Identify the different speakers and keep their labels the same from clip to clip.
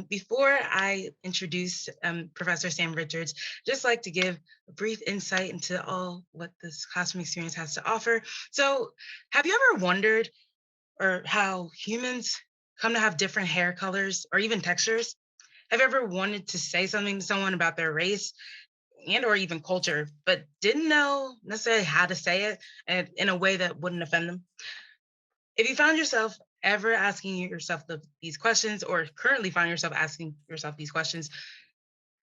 Speaker 1: Before I introduce Professor Sam Richards, just like to give a brief insight into all what this classroom experience has to offer. So, have you ever wondered or how humans come to have different hair colors or even textures? Have you ever wanted to say something to someone about their race and or even culture, but didn't know necessarily how to say it and in a way that wouldn't offend them? If you found yourself ever asking yourself these questions or currently find yourself asking yourself these questions,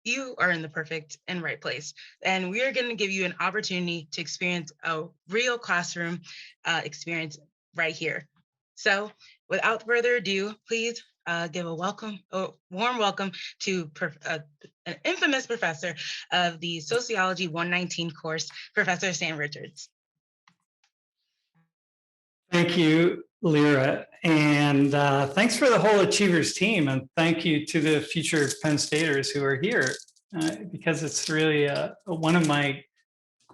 Speaker 1: you are in the perfect and right place. And we are going to give you an opportunity to experience a real classroom experience right here. So, without further ado, please give a warm welcome to an infamous professor of the Sociology 119 course, Professor Sam Richards.
Speaker 2: Thank you, Lyra, and thanks for the whole Achievers team, and thank you to the future Penn Staters who are here, because it's really one of my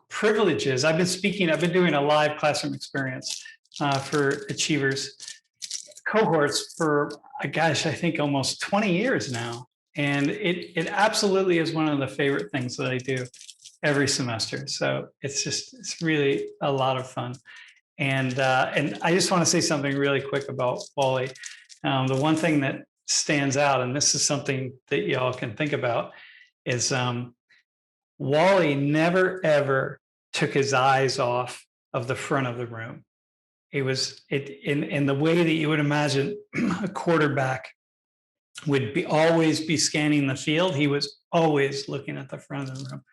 Speaker 2: privileges. I've been doing a live classroom experience for Achievers cohorts for, gosh, I think almost 20 years now, and it absolutely is one of the favorite things that I do every semester. So it's really a lot of fun. And I just want to say something really quick about Wally. The one thing that stands out, and this is something that y'all can think about, is Wally never ever took his eyes off of the front of the room. It was in the way that you would imagine a quarterback would always be scanning the field. He was always looking at the front of the room.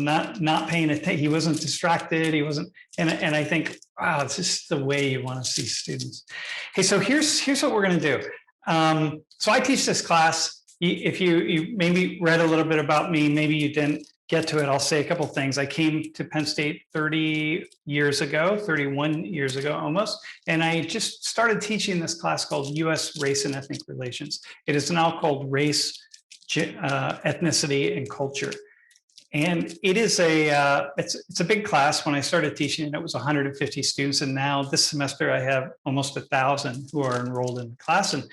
Speaker 2: Not paying attention. He wasn't distracted. He wasn't, and I think, wow, it's just the way you want to see students. Hey, so here's what we're going to do. So I teach this class. If you maybe read a little bit about me, maybe you didn't get to it, I'll say a couple things. I came to Penn State 31 years ago almost, and I just started teaching this class called U.S. Race and Ethnic Relations. It is now called Race, Ethnicity, and Culture. And it is it's a big class. When I started teaching it, it was 150 students. And now this semester I have almost 1,000 who are enrolled in the class. And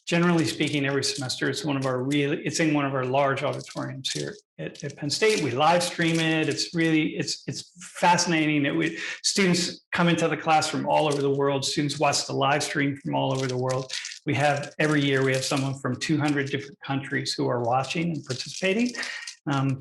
Speaker 2: generally speaking, every semester it's in one of our large auditoriums here at Penn State. We live stream it. It's fascinating that students come into the class from all over the world. Students watch the live stream from all over the world. Every year we have someone from 200 different countries who are watching and participating.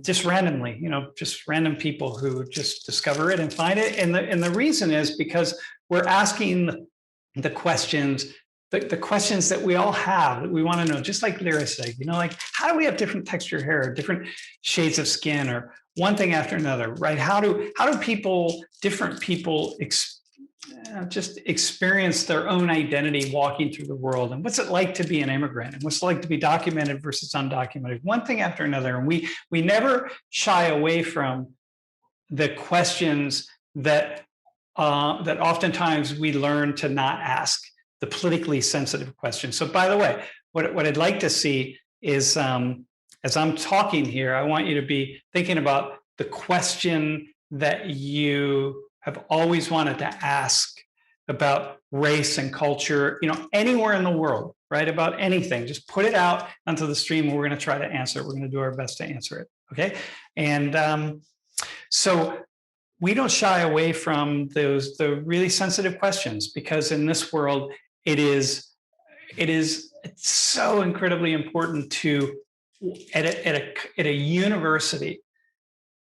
Speaker 2: Just randomly, just random people who just discover it and find it. And the reason is because we're asking the questions, the questions that we all have that we want to know, just like Lyra said, like, how do we have different texture hair, different shades of skin, or one thing after another, right? How do different people just experience their own identity walking through the world, and what's it like to be an immigrant, and what's it like to be documented versus undocumented, one thing after another. And we never shy away from the questions that oftentimes we learn to not ask, the politically sensitive questions. So by the way, what I'd like to see is, as I'm talking here, I want you to be thinking about the question that you have always wanted to ask about race and culture, anywhere in the world, right? About anything, just put it out onto the stream, and we're going to try to answer it. We're going to do our best to answer it. Okay. And so we don't shy away from the really sensitive questions, because in this world, it's so incredibly important to, at a university,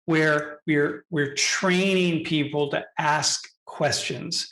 Speaker 2: where we're training people to ask questions.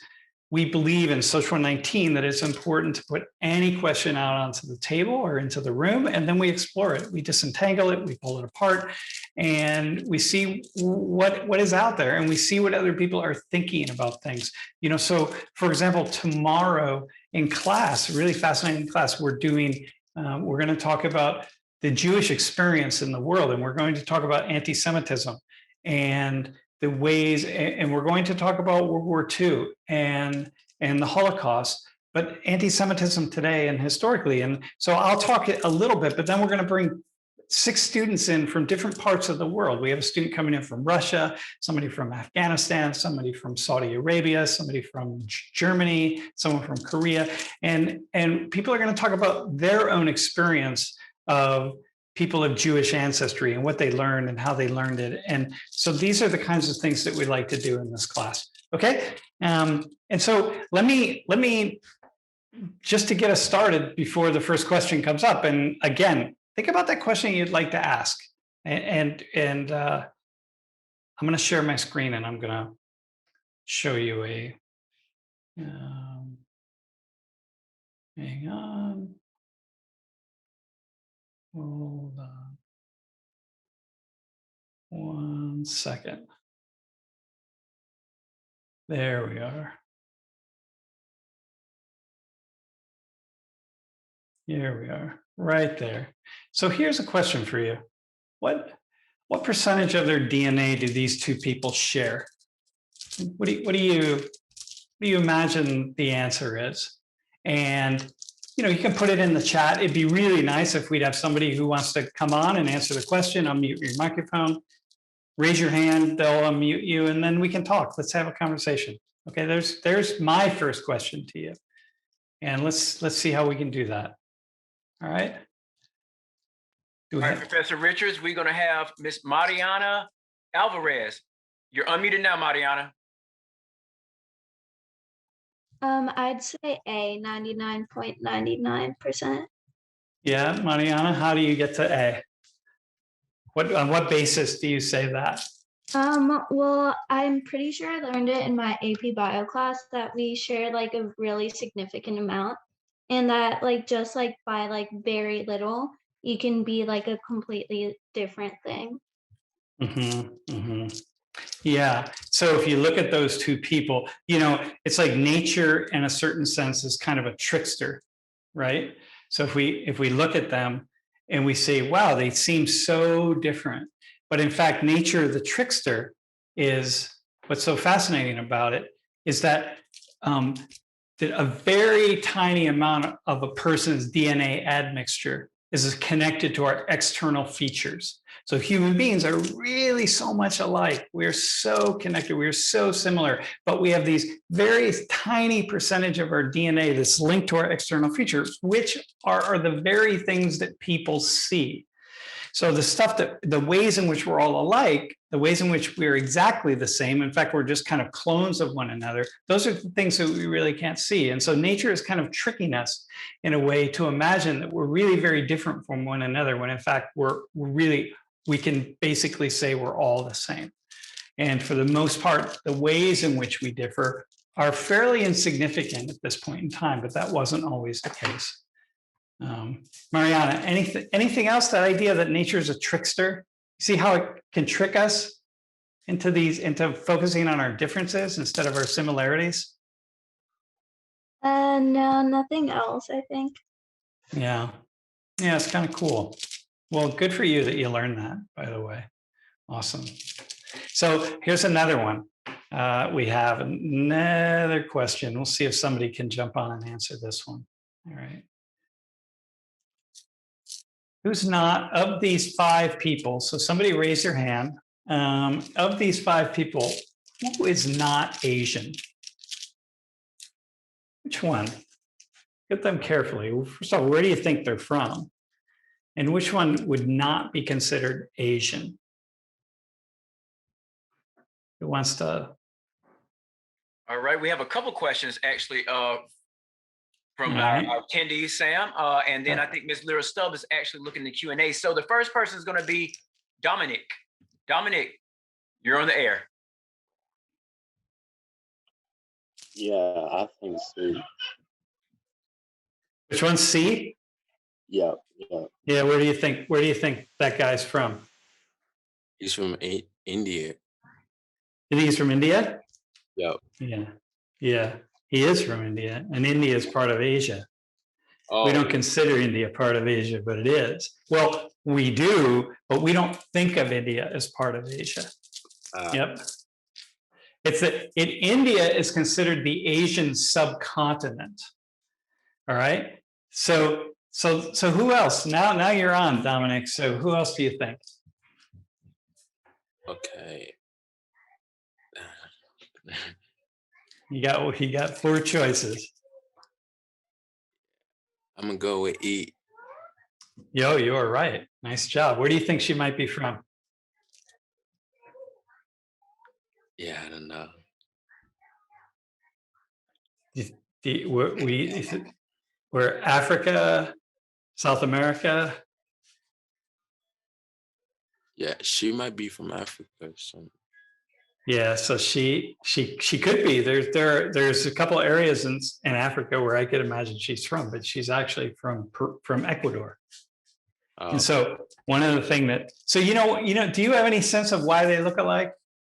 Speaker 2: We believe in Social 19 that it's important to put any question out onto the table or into the room, and then we explore it. We disentangle it, we pull it apart, and we see what is out there, and we see what other people are thinking about things. So for example, tomorrow in class, a really fascinating class, we're going to talk about the Jewish experience in the world, and we're going to talk about anti-Semitism and the ways, and we're going to talk about World War II and the Holocaust, but anti-Semitism today and historically. And so I'll talk a little bit, but then we're going to bring 6 students in from different parts of the world. We have a student coming in from Russia, somebody from Afghanistan, somebody from Saudi Arabia, somebody from Germany, someone from Korea. And people are going to talk about their own experience of people of Jewish ancestry and what they learned and how they learned it. And so these are the kinds of things that we like to do in this class. Okay. And so let me just to get us started before the first question comes up. And again, think about that question you'd like to ask. And I'm going to share my screen and I'm going to show you a, hang on. Hold on. 1 second. There we are. Here we are, right there. So here's a question for you. What percentage of their DNA do these 2 people share? What do you imagine the answer is? And you can put it in the chat. It'd be really nice if we'd have somebody who wants to come on and answer the question, unmute your microphone, raise your hand, they'll unmute you, and then we can talk. Let's have a conversation. Okay, there's my first question to you. And let's see how we can do that. All right.
Speaker 3: All right, Professor Richards, we're going to have Miss Mariana Alvarez. You're unmuted now, Mariana.
Speaker 4: I'd say A, 99.99%.
Speaker 2: Yeah, Mariana, how do you get to A? On what basis do you say that?
Speaker 4: Well, I'm pretty sure I learned it in my AP Bio class that we share like a really significant amount, and that just by very little, you can be like a completely different thing.
Speaker 2: Yeah. So if you look at those 2 people, it's like nature in a certain sense is kind of a trickster, right? So if we look at them and we say, wow, they seem so different. But in fact, nature, the trickster, is what's so fascinating about it is that that a very tiny amount of a person's DNA admixture is connected to our external features. So human beings are really so much alike. We're so connected. We're so similar, but we have these very tiny percentage of our DNA that's linked to our external features, which are the very things that people see. So the ways in which we're all alike, the ways in which we're exactly the same, in fact, we're just kind of clones of one another, those are the things that we really can't see. And so nature is kind of tricking us in a way to imagine that we're really very different from one another, when in fact, we can basically say we're all the same. And for the most part, the ways in which we differ are fairly insignificant at this point in time, but that wasn't always the case. Mariana, anything else? That idea that nature is a trickster? See how it can trick us into focusing on our differences instead of our similarities?
Speaker 4: No, nothing else, I think.
Speaker 2: Yeah, it's kind of cool. Well, good for you that you learned that, by the way. Awesome. So here's another one. We have another question. We'll see if somebody can jump on and answer this one. All right. Who's not, of these 5 people, so somebody raise your hand, of these 5 people, who is not Asian? Which one? Get them carefully. First of all, where do you think they're from? And which one would not be considered Asian? Who wants to?
Speaker 3: All right, we have a couple questions actually from
Speaker 2: right.
Speaker 3: our attendees, Sam, and then I think Ms. Lyra Stubb is actually looking at the Q&A. So the first person is going to be Dominic. Dominic, you're on the air.
Speaker 5: Yeah, I think so.
Speaker 2: Which one's C?
Speaker 5: Yeah.
Speaker 2: Yeah, where do you think that guy's from?
Speaker 5: He's from India.
Speaker 2: You think he's from India?
Speaker 5: Yep.
Speaker 2: Yeah, he is from India, and India is part of Asia.
Speaker 5: Oh.
Speaker 2: We don't consider India part of Asia, but it is. Well, we do, but we don't think of India as part of Asia. Yep. India is considered the Asian subcontinent. All right. So So who else? Now you're on, Dominic. So who else do you think?
Speaker 5: Okay.
Speaker 2: He got 4 choices.
Speaker 5: I'm gonna go with E.
Speaker 2: Yo, you are right. Nice job. Where do you think she might be from?
Speaker 5: Yeah, I don't know.
Speaker 2: We're Africa, South America.
Speaker 5: Yeah, she might be from Africa or something.
Speaker 2: Yeah, so she could be. There's a couple areas in Africa where I could imagine she's from, but she's actually from Ecuador.
Speaker 5: Oh,
Speaker 2: And so one of the thing that do you have any sense of why they look alike?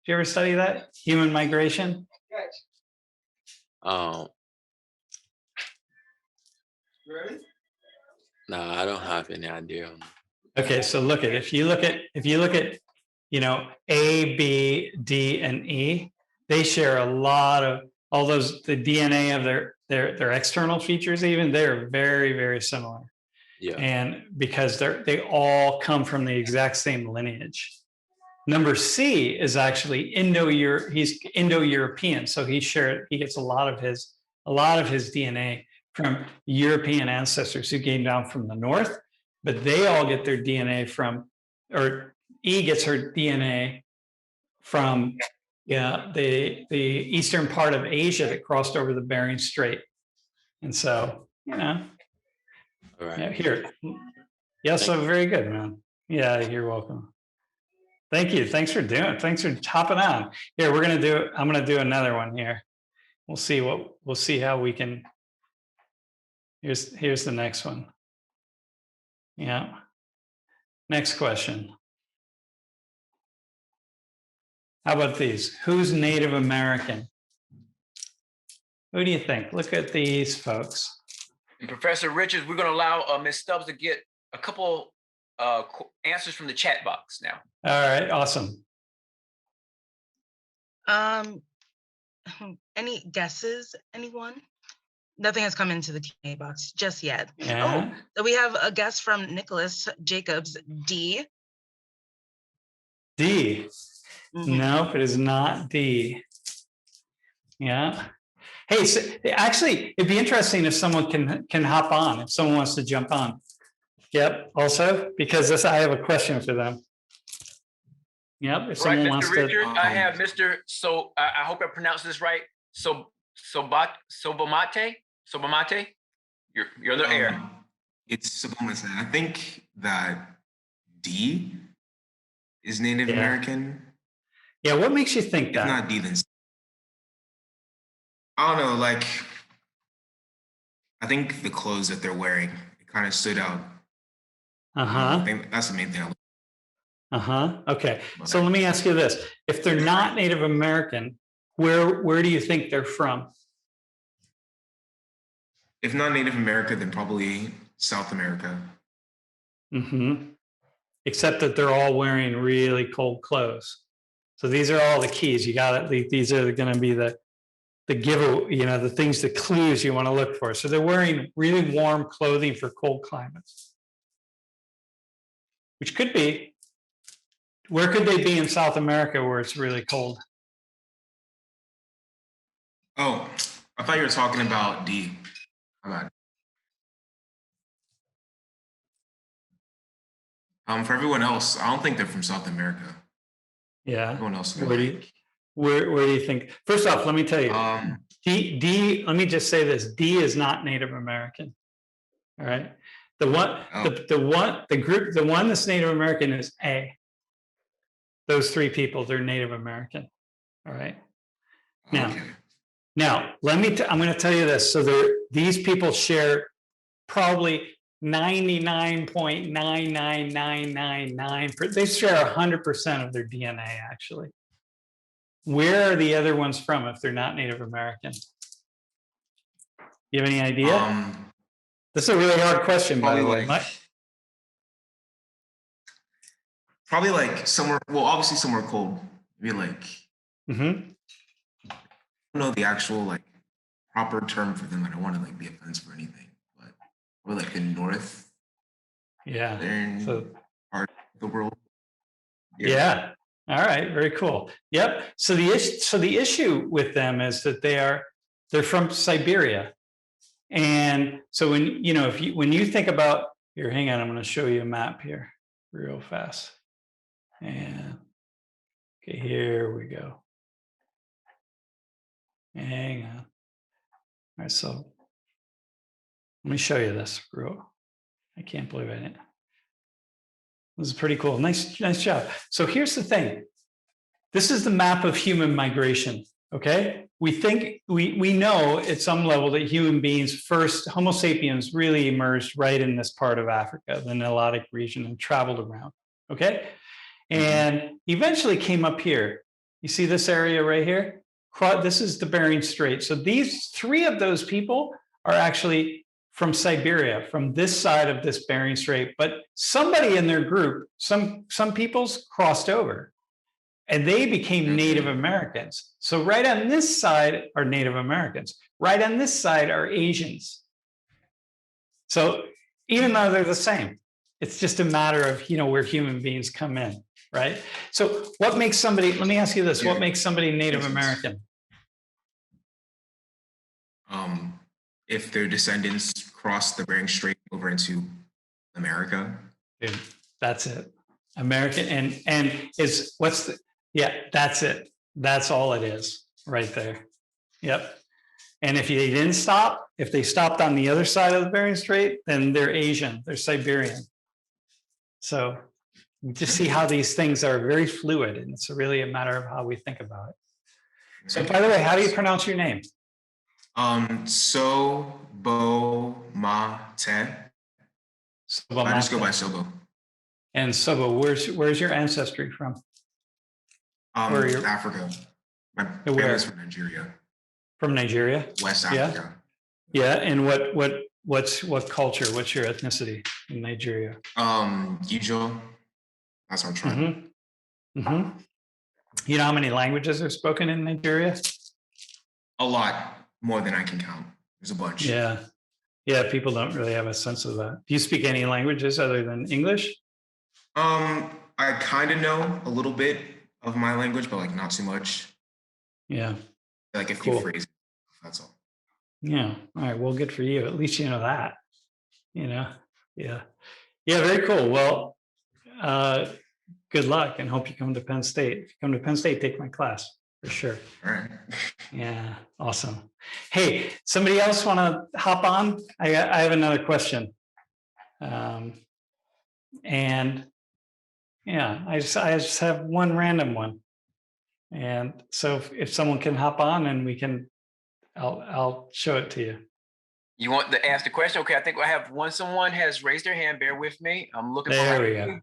Speaker 2: Do you ever study that human migration?
Speaker 5: no, I don't have any idea.
Speaker 2: Okay, so if you look at A, B, D, and E, they share a lot of all those the DNA of their external features. Even they're very, very similar.
Speaker 5: Yeah.
Speaker 2: And because they all come from the exact same lineage. Number C is actually he's Indo-European, so he gets a lot of his DNA from European ancestors who came down from the north, but they all get their DNA or E gets her DNA from the eastern part of Asia that crossed over the Bering Strait. And so,
Speaker 5: All right.
Speaker 2: yeah, here. Yeah, so very good, man. Yeah, you're welcome. Thank you. Thanks for hopping on. Here, I'm gonna do another one here. We'll see how we can. Here's the next one. Yeah. Next question. How about these? Who's Native American? Who do you think? Look at these folks.
Speaker 3: And Professor Richards, we're going to allow Ms. Stubbs to get a couple answers from the chat box now.
Speaker 2: All right, awesome.
Speaker 1: Any guesses? Anyone? Nothing has come into the Q&A box just yet.
Speaker 2: Yeah.
Speaker 1: Oh, we have a guess from Nicholas Jacobs, D.
Speaker 2: D.
Speaker 1: Mhm.
Speaker 2: Nope, it is not D. Yeah. Hey, so actually, it'd be interesting if someone can hop on, if someone wants to jump on. Yep. Also, because I have a question for them. Yep. If someone wants
Speaker 3: Mr. Richard,
Speaker 2: to.
Speaker 3: I have Mr. So I hope I pronounced this right. Sobamate. You're the air.
Speaker 6: It's Sobamate. I think that D is Native
Speaker 2: Yeah.
Speaker 6: American.
Speaker 2: Yeah. What makes you think
Speaker 6: If
Speaker 2: that?
Speaker 6: not D, then I don't know. Like, I think the clothes that they're wearing, it kind of stood out. I think that's the main thing.
Speaker 2: Okay. So let me ask you this: if they're not Native American, where do you think they're from?
Speaker 6: If not Native America, then probably South America.
Speaker 2: Except that they're all wearing really cold clothes. So these are all the keys. You got it. These are going to be the the things, the clues you want to look for. So they're wearing really warm clothing for cold climates, which could be. Where could they be in South America where it's really cold?
Speaker 6: Oh, I thought you were talking about D. How about for everyone else, I don't think they're from South America.
Speaker 2: Yeah.
Speaker 6: Everyone else.
Speaker 2: Where do you think? First off, let me tell you, D. Let me just say this: D is not Native American. All right. The one that's Native American is A. Those 3 people, they're Native American. All right. Now I'm going to tell you this. So these people share probably 99.99999%. They share 100% of their DNA actually. Where are the other ones from if they're not Native American? You have any idea? This is a really hard question, by the way.
Speaker 6: Probably like somewhere. Well, obviously somewhere cold. Maybe like. I don't know the actual like proper term for them. I don't want to like be offensive or anything, but or like the north
Speaker 2: Yeah. So
Speaker 6: part of the world.
Speaker 2: yeah. All right. Very cool. Yep. So the issue with them is that they're from Siberia, and so when you think about here, hang on, I'm going to show you a map here real fast. And okay, here we go. Hang on. All right. So let me show you this. I can't believe I didn't. This is pretty cool. Nice job. So here's the thing. This is the map of human migration. Okay. We know at some level that human beings first, Homo sapiens really emerged right in this part of Africa, the Nilotic region, and traveled around. Okay. And eventually came up here. You see this area right here? This is the Bering Strait. So these three of those people are actually from Siberia, from this side of this Bering Strait, but somebody in their group, some peoples crossed over and they became Native Americans. So right on this side are Native Americans. Right on this side are Asians. So even though they're the same, it's just a matter of, where human beings come in, right? So what makes somebody, let me ask you this, what makes somebody Native American?
Speaker 6: If their descendants crossed the Bering Strait over into America.
Speaker 2: Dude, that's it. American and is what's the, yeah, that's it. That's all it is right there. Yep. And if they didn't stop, if they stopped on the other side of the Bering Strait, then they're Asian, they're Siberian. So you just see how these things are very fluid, and it's really a matter of how we think about it. So by the way, how do you pronounce your name?
Speaker 6: Sobo Ma Te. I just go by Sobo.
Speaker 2: And Sobo, where's your ancestry from?
Speaker 6: Africa. My family's from Nigeria. From Nigeria? West Africa.
Speaker 2: Yeah. And what culture? What's your ethnicity in Nigeria?
Speaker 6: Ijo. That's our tribe.
Speaker 2: Mm-hmm. Mm-hmm. You know how many languages are spoken in Nigeria?
Speaker 6: A lot. More than I can count. There's a bunch.
Speaker 2: Yeah. Yeah, people don't really have a sense of that. Do you speak any languages other than English?
Speaker 6: I kind of know a little bit of my language, but like not too much.
Speaker 2: Yeah.
Speaker 6: Like a few phrases. That's all.
Speaker 2: Yeah. All right. Well, good for you. At least you know that. Yeah. Yeah, very cool. Well, good luck and hope you come to Penn State. If you come to Penn State, take my class for sure.
Speaker 6: All right.
Speaker 2: Yeah, awesome. Hey, somebody else want to hop on? I have another question. And yeah, I just have one random one. And so if someone can hop on and I'll show it to you.
Speaker 3: You want to ask the question? Okay, I think I have someone has raised their hand. Bear with me. I'm looking for
Speaker 2: There we go.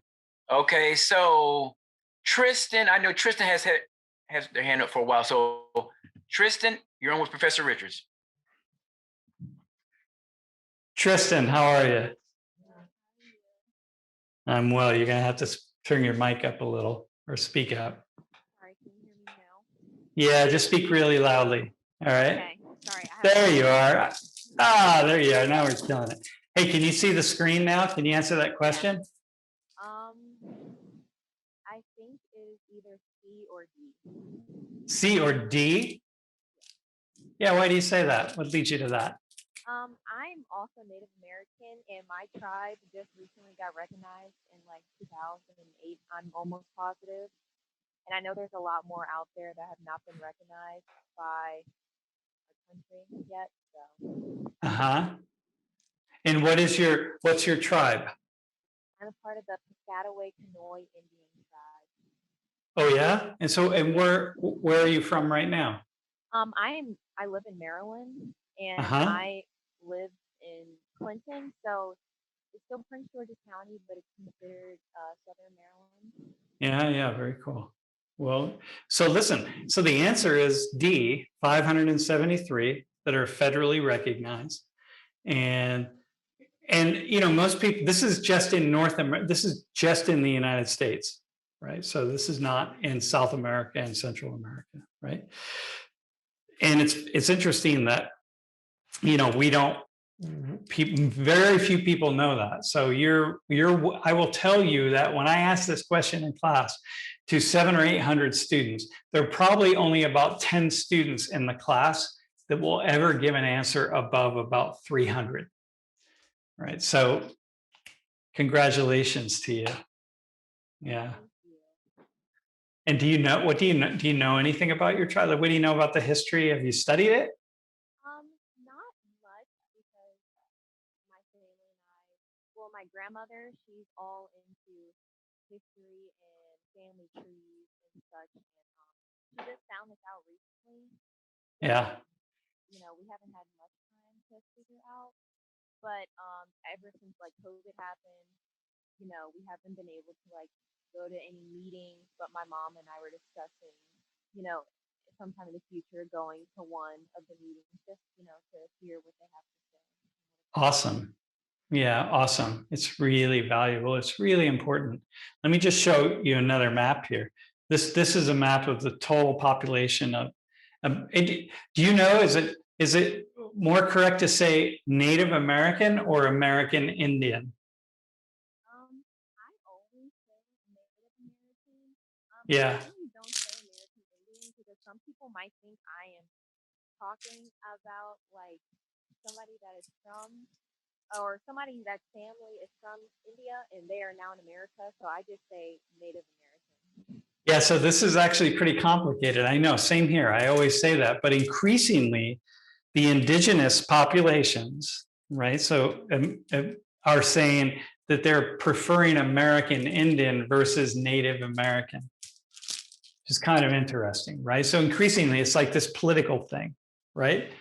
Speaker 3: Okay, so Tristan, I know Tristan has their hand up for a while. So Tristan, you're on with Professor Richards.
Speaker 2: Tristan, how are you? I'm well. You're gonna have to turn your mic up a little or speak up.
Speaker 7: Sorry, can you hear me now?
Speaker 2: Yeah, just speak really loudly. All right.
Speaker 7: Okay, sorry.
Speaker 2: There you are. Ah, there you are. Now we're killing it. Hey, can you see the screen now? Can you answer that question?
Speaker 7: I think it is either C or D.
Speaker 2: C or D? Yeah, why do you say that? What leads you to that?
Speaker 7: I'm also Native American, and my tribe just recently got recognized in like 2008. I'm almost positive. And I know there's a lot more out there that have not been recognized by our country yet. So.
Speaker 2: Uh-huh. And what's your tribe?
Speaker 7: I'm a part of the Piscataway Kanoi Indian tribe.
Speaker 2: Oh yeah? And where are you from right now?
Speaker 7: I live in Maryland, and I live in Clinton, so it's still Prince George's County, but it's considered Southern Maryland.
Speaker 2: Yeah, very cool. Well, so listen, so the answer is D, 573 that are federally recognized. And most people, this is just in North America, this is just in the United States, right? So this is not in South America and Central America, right? And it's interesting that, we don't very few people know that. So I will tell you that when I ask this question in class to 700 or 800 students, there are probably only about 10 students in the class that will ever give an answer above about 300. Right. So congratulations to you. Yeah. And do you know anything about your tribe? Like, what do you know about the history? Have you studied it?
Speaker 7: Not much because my family and well, my grandmother, she's all into history and family trees and such, and she just found this out recently.
Speaker 2: Yeah.
Speaker 7: We haven't had much time to figure out, but ever since like COVID happened, we haven't been able to like go to any meetings, but my mom and I were discussing, sometime in the future going to one of the meetings just, to hear what they have to say.
Speaker 2: Awesome. Yeah, awesome. It's really valuable. It's really important. Let me just show you another map here. This is a map of the total population of. Do you know? Is it more correct to say Native American or American Indian?
Speaker 7: I always say Native American.
Speaker 2: Yeah.
Speaker 7: I really don't say American Indian because some people might think I am talking about like somebody that is from or somebody that's family is from India and they are now in America. So I just say Native American.
Speaker 2: Yeah, so this is actually pretty complicated. I know, same here. I always say that, but increasingly the indigenous populations, right? So are saying that they're preferring American Indian versus Native American, which is kind of interesting, right? So increasingly it's like this political thing, right?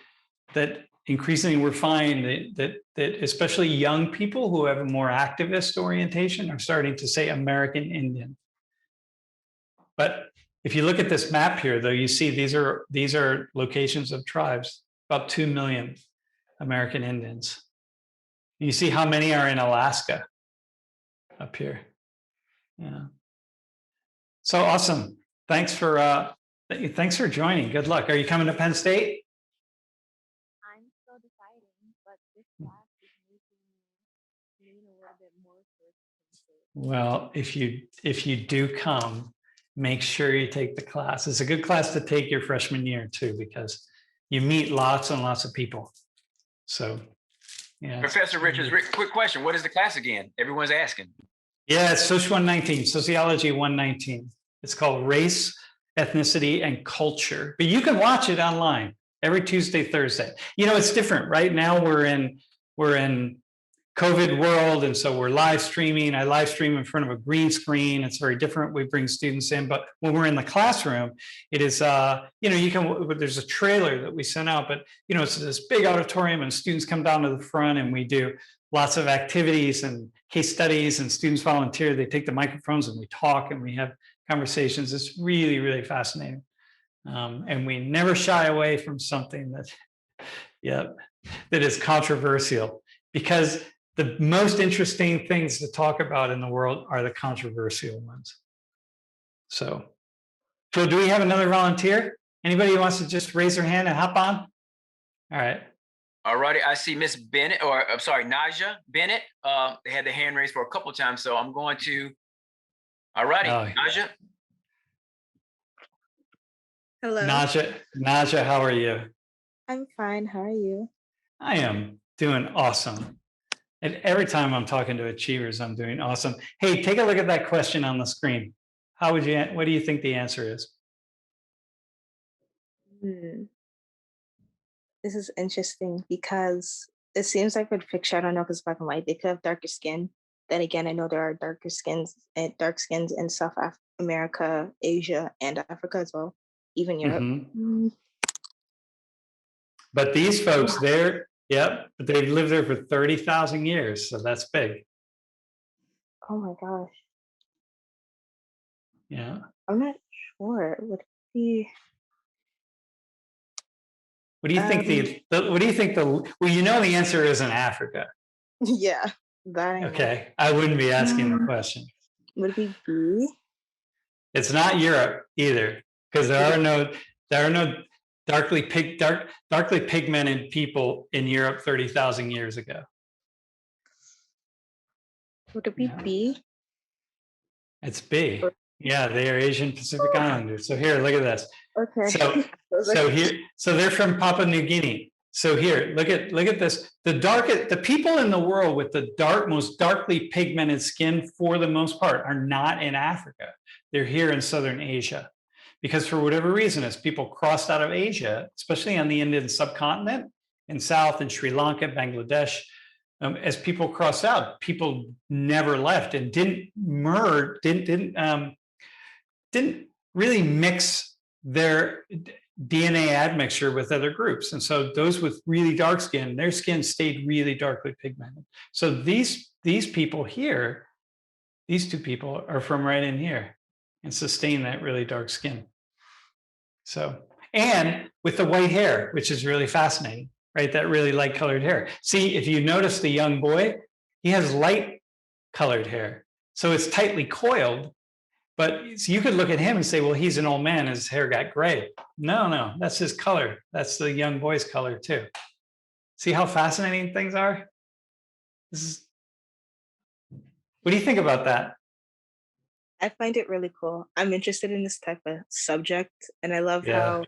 Speaker 2: That increasingly we're finding that especially young people who have a more activist orientation are starting to say American Indian. But if you look at this map here, though, you see these are locations of tribes, about 2 million American Indians. You see how many are in Alaska up here. Yeah. So awesome. Thanks for joining. Good luck. Are you coming to Penn State?
Speaker 7: I'm still deciding, but this class is making me lean a little bit more towards Penn State.
Speaker 2: Well, if you do come, make sure you take the class. It's a good class to take your freshman year too, because you meet lots and lots of people. So, yeah.
Speaker 3: Professor Richards, quick question. What is the class again? Everyone's asking.
Speaker 2: Yeah, it's Social 119, Sociology 119. It's called Race, Ethnicity, and Culture. But you can watch it online every Tuesday, Thursday. It's different. Right now we're in COVID world, and so we're live streaming. I live stream in front of a green screen. It's very different. We bring students in, but when we're in the classroom, it is there's a trailer that we sent out, but it's this big auditorium and students come down to the front and we do lots of activities and case studies, and students volunteer. They take the microphones and we talk and we have conversations. It's really, really fascinating. And we never shy away from something that is controversial, because the most interesting things to talk about in the world are the controversial ones. So do we have another volunteer? Anybody who wants to just raise their hand and hop on? All right.
Speaker 3: All righty. I see Miss Bennett, or I'm sorry, Naja Bennett. They had their hand raised for a couple of times, so I'm going to. All righty, Naja.
Speaker 8: Hello.
Speaker 2: Naja, how are you?
Speaker 8: I'm fine. How are you?
Speaker 2: I am doing awesome. And every time I'm talking to achievers, I'm doing awesome. Hey, take a look at that question on the screen. What do you think the answer is?
Speaker 8: This is interesting because it seems like for the picture, I don't know if it's black and white, they could have darker skin. Then again, I know there are dark skins in South America, Asia, and Africa as well, even Europe.
Speaker 2: Mm-hmm. But these folks, but they've lived there for 30,000 years, so that's big.
Speaker 8: Oh my gosh.
Speaker 2: Yeah.
Speaker 8: I'm not sure. Would it be?
Speaker 2: What do you think the answer is in Africa?
Speaker 8: Yeah.
Speaker 2: Okay. I wouldn't be asking the question.
Speaker 8: Would it be B?
Speaker 2: It's not Europe either, because there are no darkly pigmented people in Europe 30,000 years ago?
Speaker 8: Would it be B?
Speaker 2: It's B. Yeah, they are Asian Pacific Islanders. So here, look at this.
Speaker 8: Okay.
Speaker 2: So they're from Papua New Guinea. So here, look at this. The people in the world with the most darkly pigmented skin, for the most part, are not in Africa. They're here in Southern Asia, because for whatever reason, as people crossed out of Asia, especially on the Indian subcontinent, in South and Sri Lanka, Bangladesh, as people crossed out, people never left and didn't merge, didn't really mix their DNA admixture with other groups. And so those with really dark skin, their skin stayed really darkly pigmented. So these people here, these two people are from right in here and sustain that really dark skin. So, and with the white hair, which is really fascinating, right? That really light colored hair. See, if you notice the young boy, he has light colored hair. So it's tightly coiled. But so you could look at him and say, well, he's an old man, his hair got gray. No, that's his color. That's the young boy's color too. See how fascinating things are? What do you think about that?
Speaker 8: I find it really cool. I'm interested in this type of subject, and I love how,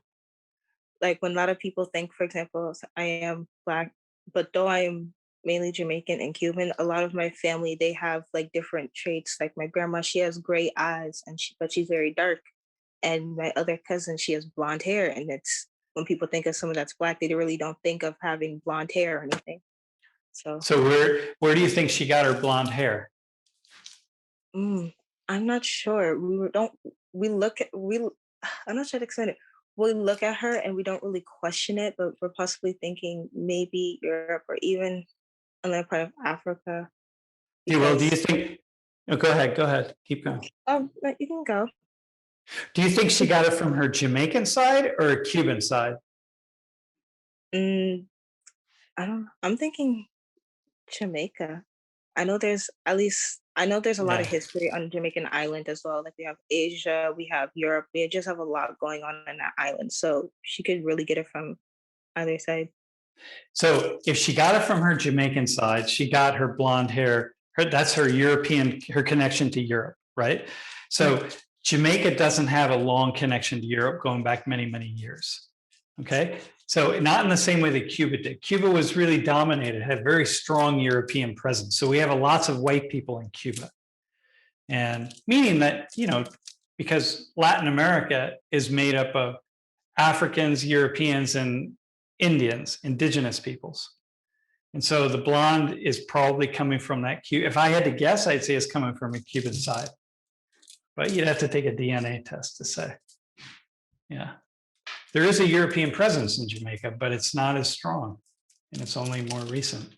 Speaker 8: like, when a lot of people think, for example, I am Black, but though I am mainly Jamaican and Cuban, a lot of my family, they have like different traits. Like my grandma, she has gray eyes, but she's very dark. And my other cousin, she has blonde hair, and it's when people think of someone that's Black, they really don't think of having blonde hair or anything. So
Speaker 2: where do you think she got her blonde hair?
Speaker 8: I'm not sure. I'm not sure to explain it. We look at her and we don't really question it, but we're possibly thinking maybe Europe or even another part of Africa.
Speaker 2: Yeah, well, do you think? Oh, go ahead. Keep going.
Speaker 8: But you can go.
Speaker 2: Do you think she got it from her Jamaican side or a Cuban side?
Speaker 8: I don't know. I'm thinking Jamaica. I know there's a lot of history on Jamaican island as well. Like we have Asia, we have Europe, we just have a lot going on that island. So she could really get it from either side.
Speaker 2: So if she got it from her Jamaican side, she got her blonde hair. That's her connection to Europe, right? So Jamaica doesn't have a long connection to Europe going back many, many years. Okay. So not in the same way that Cuba did. Cuba was really dominated, had very strong European presence. So we have lots of white people in Cuba. And meaning that, because Latin America is made up of Africans, Europeans, and Indians, indigenous peoples. And so the blonde is probably coming from that If I had to guess, I'd say it's coming from a Cuban side. But you'd have to take a DNA test to say. Yeah. There is a European presence in Jamaica, but it's not as strong. And it's only more recent.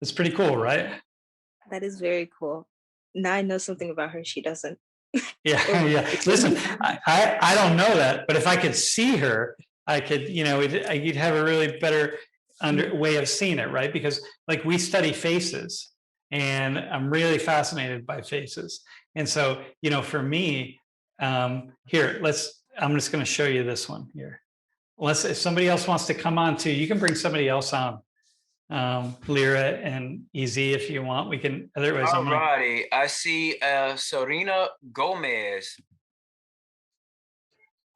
Speaker 2: It's pretty cool, right?
Speaker 8: That is very cool. Now I know something about her she doesn't.
Speaker 2: Yeah. Listen, I don't know that, but if I could see her, I could, you'd have a really better way of seeing it, right? Because like we study faces, and I'm really fascinated by faces. And so, for me, here, I'm just going to show you this one here. Unless if somebody else wants to come on too, you can bring somebody else on. Lyra and Easy, if you want, we can. Otherwise,
Speaker 3: alrighty. I see Serena Gomez.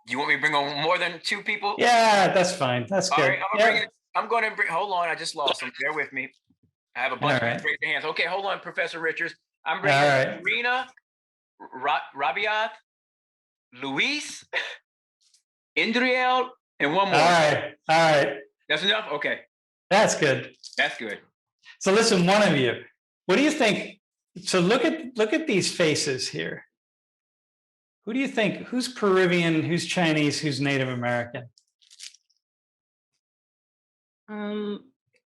Speaker 3: Do you want me to bring on more than two people?
Speaker 2: Yeah, that's fine. That's good.
Speaker 3: All right, I'm going to bring. Hold on, I just lost them. Bear with me. I have a bunch of raise their hands. Okay, hold on, Professor Richards. I'm bringing Serena, Rabiat, Luis, Indriel, and one more.
Speaker 2: All right.
Speaker 3: That's enough? Okay.
Speaker 2: That's good.
Speaker 3: That's good.
Speaker 2: So listen, one of you, what do you think? So look at these faces here. Who do you think? Who's Peruvian? Who's Chinese? Who's Native American?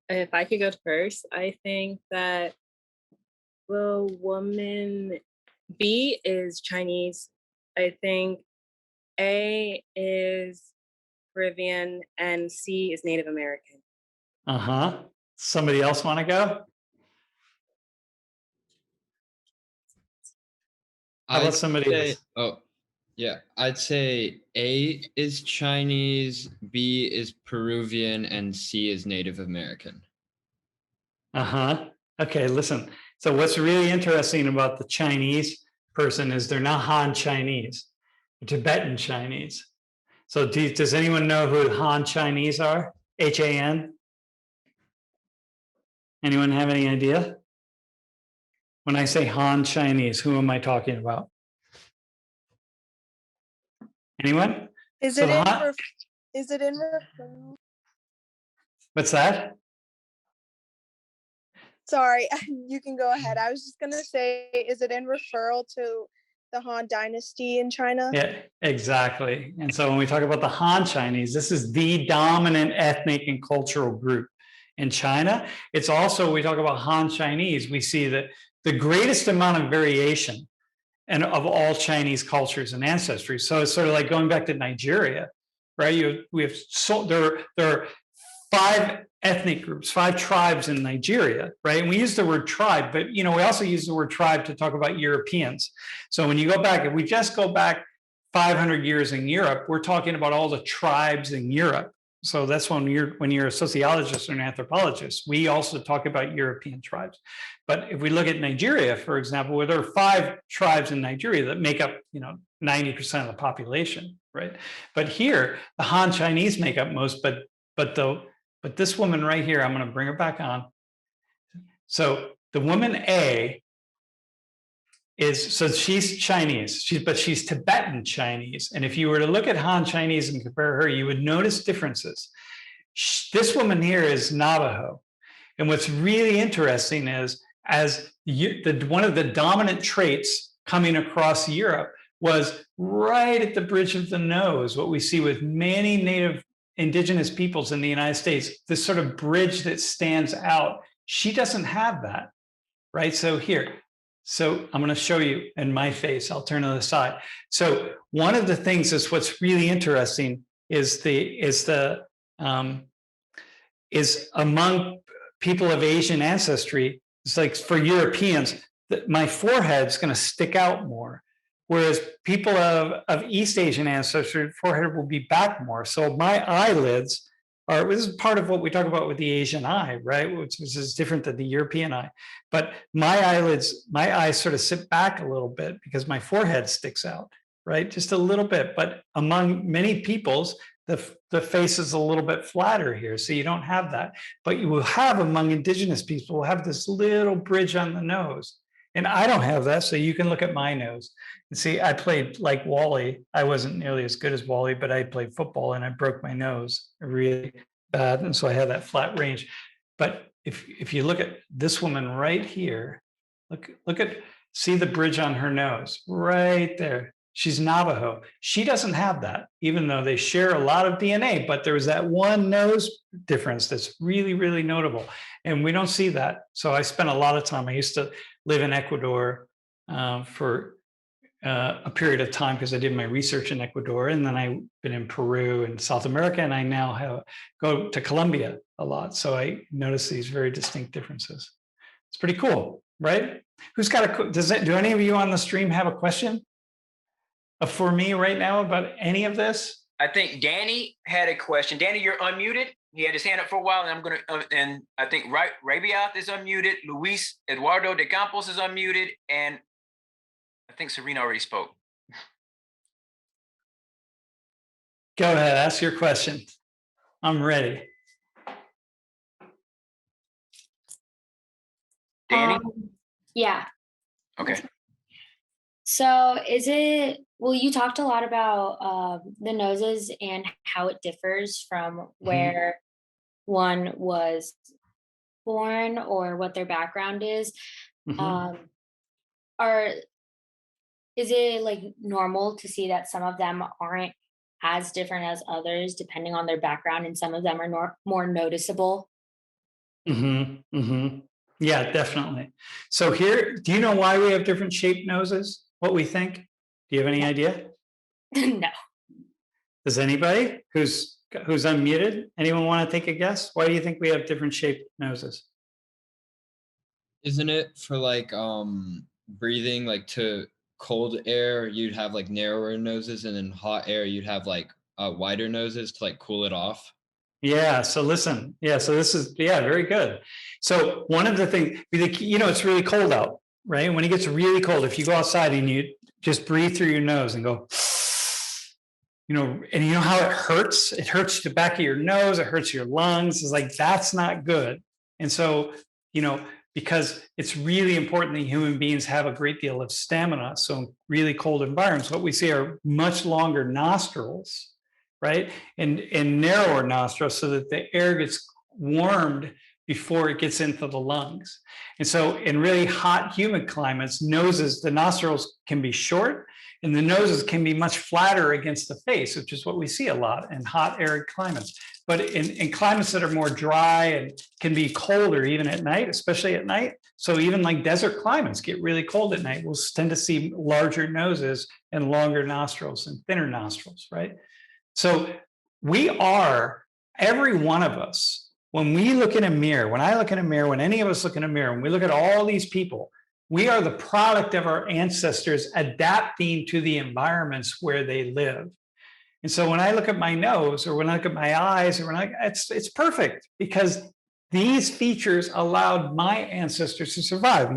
Speaker 9: If I could go first, I think that the woman B is Chinese. I think A is Peruvian and C is Native American.
Speaker 2: Somebody else want to go? How about somebody else?
Speaker 10: Oh, Yeah, I'd say A is Chinese, B is Peruvian, and C is Native American.
Speaker 2: Uh-huh. Okay, listen. So what's really interesting about the Chinese person is they're not Han Chinese, they're Tibetan Chinese. So does anyone know who Han Chinese are? HAN? Anyone have any idea? When I say Han Chinese, who am I talking about? Anyone?
Speaker 11: Is
Speaker 2: So
Speaker 11: it in
Speaker 2: Han,
Speaker 11: is it in referral?
Speaker 2: what's that?
Speaker 11: Sorry, you can go ahead. I was just gonna say, is it in referral to the Han Dynasty in China?
Speaker 2: Yeah, exactly. And so when we talk about the Han Chinese, this is the dominant ethnic and cultural group in China. It's also, we talk about Han Chinese, we see that the greatest amount of variation and of all Chinese cultures and ancestry. So it's sort of like going back to Nigeria, right? There are 5 ethnic groups, 5 tribes in Nigeria, right? And we use the word tribe, but we also use the word tribe to talk about Europeans. So when you go back, if we just go back 500 years in Europe, we're talking about all the tribes in Europe. So that's when you're a sociologist or an anthropologist, we also talk about European tribes. But if we look at Nigeria, for example, where there are 5 tribes in Nigeria that make up 90% of the population, right? But here, the Han Chinese make up most, but this woman right here, I'm going to bring her back on. So the woman A she's Chinese, but she's Tibetan Chinese. And if you were to look at Han Chinese and compare her, you would notice differences. This woman here is Navajo. And what's really interesting is one of the dominant traits coming across Europe was right at the bridge of the nose, what we see with many native indigenous peoples in the United States, this sort of bridge that stands out. She doesn't have that, right? So I'm going to show you in my face. I'll turn to the side. So one of the things is what's really interesting is among people of Asian ancestry. It's like for Europeans, my forehead's going to stick out more. Whereas people of East Asian ancestry, forehead will be back more. So my eyelids this is part of what we talk about with the Asian eye, right? Which is different than the European eye. But my eyes sort of sit back a little bit because my forehead sticks out, right? Just a little bit. But among many peoples, the face is a little bit flatter here. So you don't have that. But you will have among indigenous people, will have this little bridge on the nose. And I don't have that, so you can look at my nose and see. I played like Wally. I wasn't nearly as good as Wally, but I played football and I broke my nose really bad, and so I had that flat range. But if you look at this woman right here, see the bridge on her nose right there. She's Navajo. She doesn't have that, even though they share a lot of DNA. But there was that one nose difference that's really, really notable, and we don't see that. So I spent a lot of time. I used to live in Ecuador for a period of time because I did my research in Ecuador, and then I've been in Peru and South America, and I now go to Colombia a lot. So I notice these very distinct differences. It's pretty cool, right? Who's got do any of you on the stream have a question for me right now about any of this?
Speaker 3: I think Danny had a question. Danny, you're unmuted. He had his hand up for a while, and and I think Rabiath is unmuted. Luis Eduardo de Campos is unmuted, and I think Serena already spoke.
Speaker 2: Go ahead, ask your question. I'm ready.
Speaker 3: Danny?
Speaker 12: Yeah.
Speaker 3: Okay.
Speaker 12: So you talked a lot about the noses and how it differs from where one was born or what their background is. Is it like normal to see that some of them aren't as different as others depending on their background, and some of them are more noticeable?
Speaker 2: Yeah, definitely. So here, do you know why we have different shaped noses? What we think? Do you have any idea?
Speaker 12: No.
Speaker 2: Does anybody who's unmuted? Anyone want to take a guess? Why do you think we have different shaped noses?
Speaker 10: Isn't it for like breathing, like to cold air, you'd have like narrower noses, and in hot air, you'd have like wider noses to like cool it off.
Speaker 2: Yeah. So listen. Yeah. So this is very good. So one of the things, it's really cold out, right? When it gets really cold, if you go outside and you just breathe through your nose and go, and you know how it hurts? It hurts the back of your nose. It hurts your lungs. It's like, that's not good. And so, because it's really important that human beings have a great deal of stamina. So in really cold environments, what we see are much longer nostrils, right? And narrower nostrils so that the air gets warmed before it gets into the lungs. And so in really hot, humid climates, the nostrils can be short and the noses can be much flatter against the face, which is what we see a lot in hot, arid climates. But in climates that are more dry and can be colder even at night, especially at night. So even like desert climates get really cold at night, we'll tend to see larger noses and longer nostrils and thinner nostrils, right? So every one of us, when we look in a mirror, when I look in a mirror, when any of us look in a mirror, and we look at all these people, we are the product of our ancestors adapting to the environments where they live. And so when I look at my nose, or when I look at my eyes, or it's perfect, because these features allowed my ancestors to survive.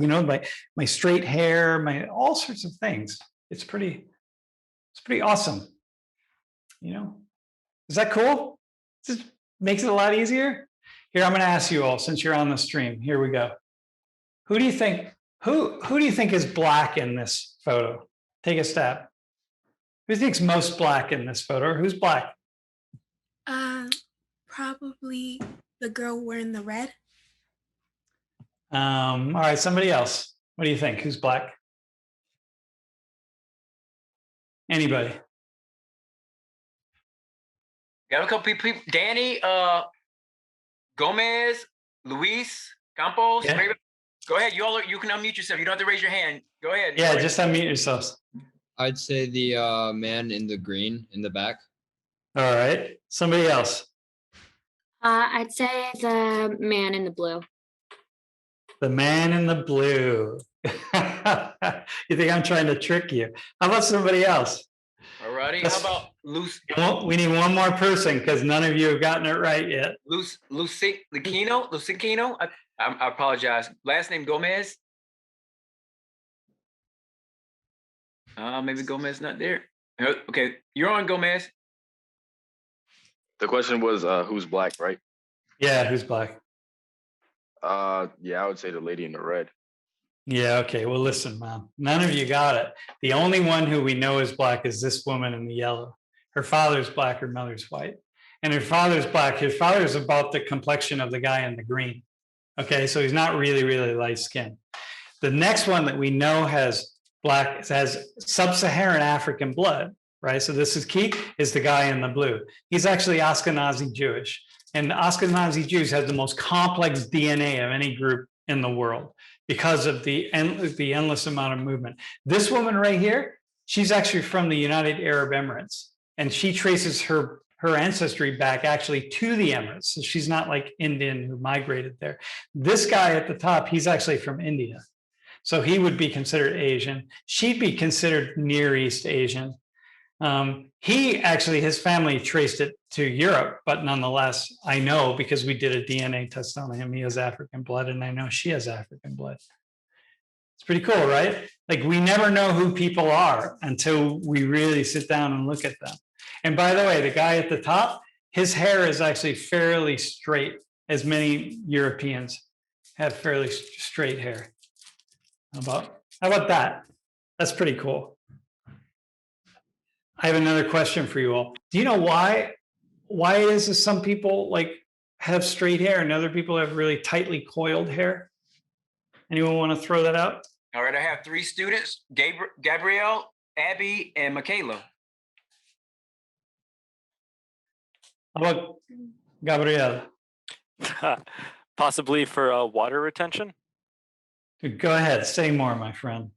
Speaker 2: My straight hair, all sorts of things. It's pretty awesome. Is that cool? This makes it a lot easier. Here, I'm going to ask you all, since you're on the stream. Here we go. Who do you think is black in this photo? Take a stab. Who thinks most black in this photo? Who's black?
Speaker 13: Probably the girl wearing the red.
Speaker 2: All right, somebody else. What do you think? Who's black? Anybody?
Speaker 3: Got a couple people. Danny, Gomez, Luis, Campos.
Speaker 2: Yeah.
Speaker 3: Go ahead. You can unmute yourself. You don't have to raise your hand. Go ahead.
Speaker 2: Yeah, just unmute yourselves.
Speaker 10: I'd say the man in the green in the back.
Speaker 2: All right. Somebody else.
Speaker 12: I'd say the man in the blue.
Speaker 2: The man in the blue. You think I'm trying to trick you? How about somebody else?
Speaker 3: All righty. How about Luce?
Speaker 2: We need one more person because none of you have gotten it right yet.
Speaker 3: Lucicino. I apologize. Last name Gomez. Maybe Gomez not there. Okay, you're on, Gomez.
Speaker 14: The question was who's black, right?
Speaker 2: Yeah, who's black?
Speaker 14: Yeah, I would say the lady in the red.
Speaker 2: Yeah, okay. Well, listen, man, none of you got it. The only one who we know is black is this woman in the yellow. Her father's black, her mother's white. And her father's black. His father's about the complexion of the guy in the green. Okay, so he's not really, really light skinned. The next one that we know has sub-Saharan African blood, right? So this is Kinked, is the guy in the blue. He's actually Ashkenazi Jewish. And Ashkenazi Jews have the most complex DNA of any group in the world because of the endless amount of movement. This woman right here, she's actually from the United Arab Emirates, and she traces her ancestry back actually to the Emirates. So she's not like Indian who migrated there. This guy at the top, he's actually from India. So he would be considered Asian. She'd be considered Near East Asian. His family traced it to Europe, but nonetheless, I know because we did a DNA test on him, he has African blood, and I know she has African blood. It's pretty cool, right? Like, we never know who people are until we really sit down and look at them. And by the way, the guy at the top, his hair is actually fairly straight, as many Europeans have fairly straight hair. How about that? That's pretty cool. I have another question for you all. Do you know why is this some people like have straight hair and other people have really tightly coiled hair? Anyone want to throw that out?
Speaker 3: All right, I have 3 students, Gabrielle, Abby, and Michaela.
Speaker 2: How about Gabrielle?
Speaker 15: Possibly for water retention.
Speaker 2: Go ahead, say more, my friend.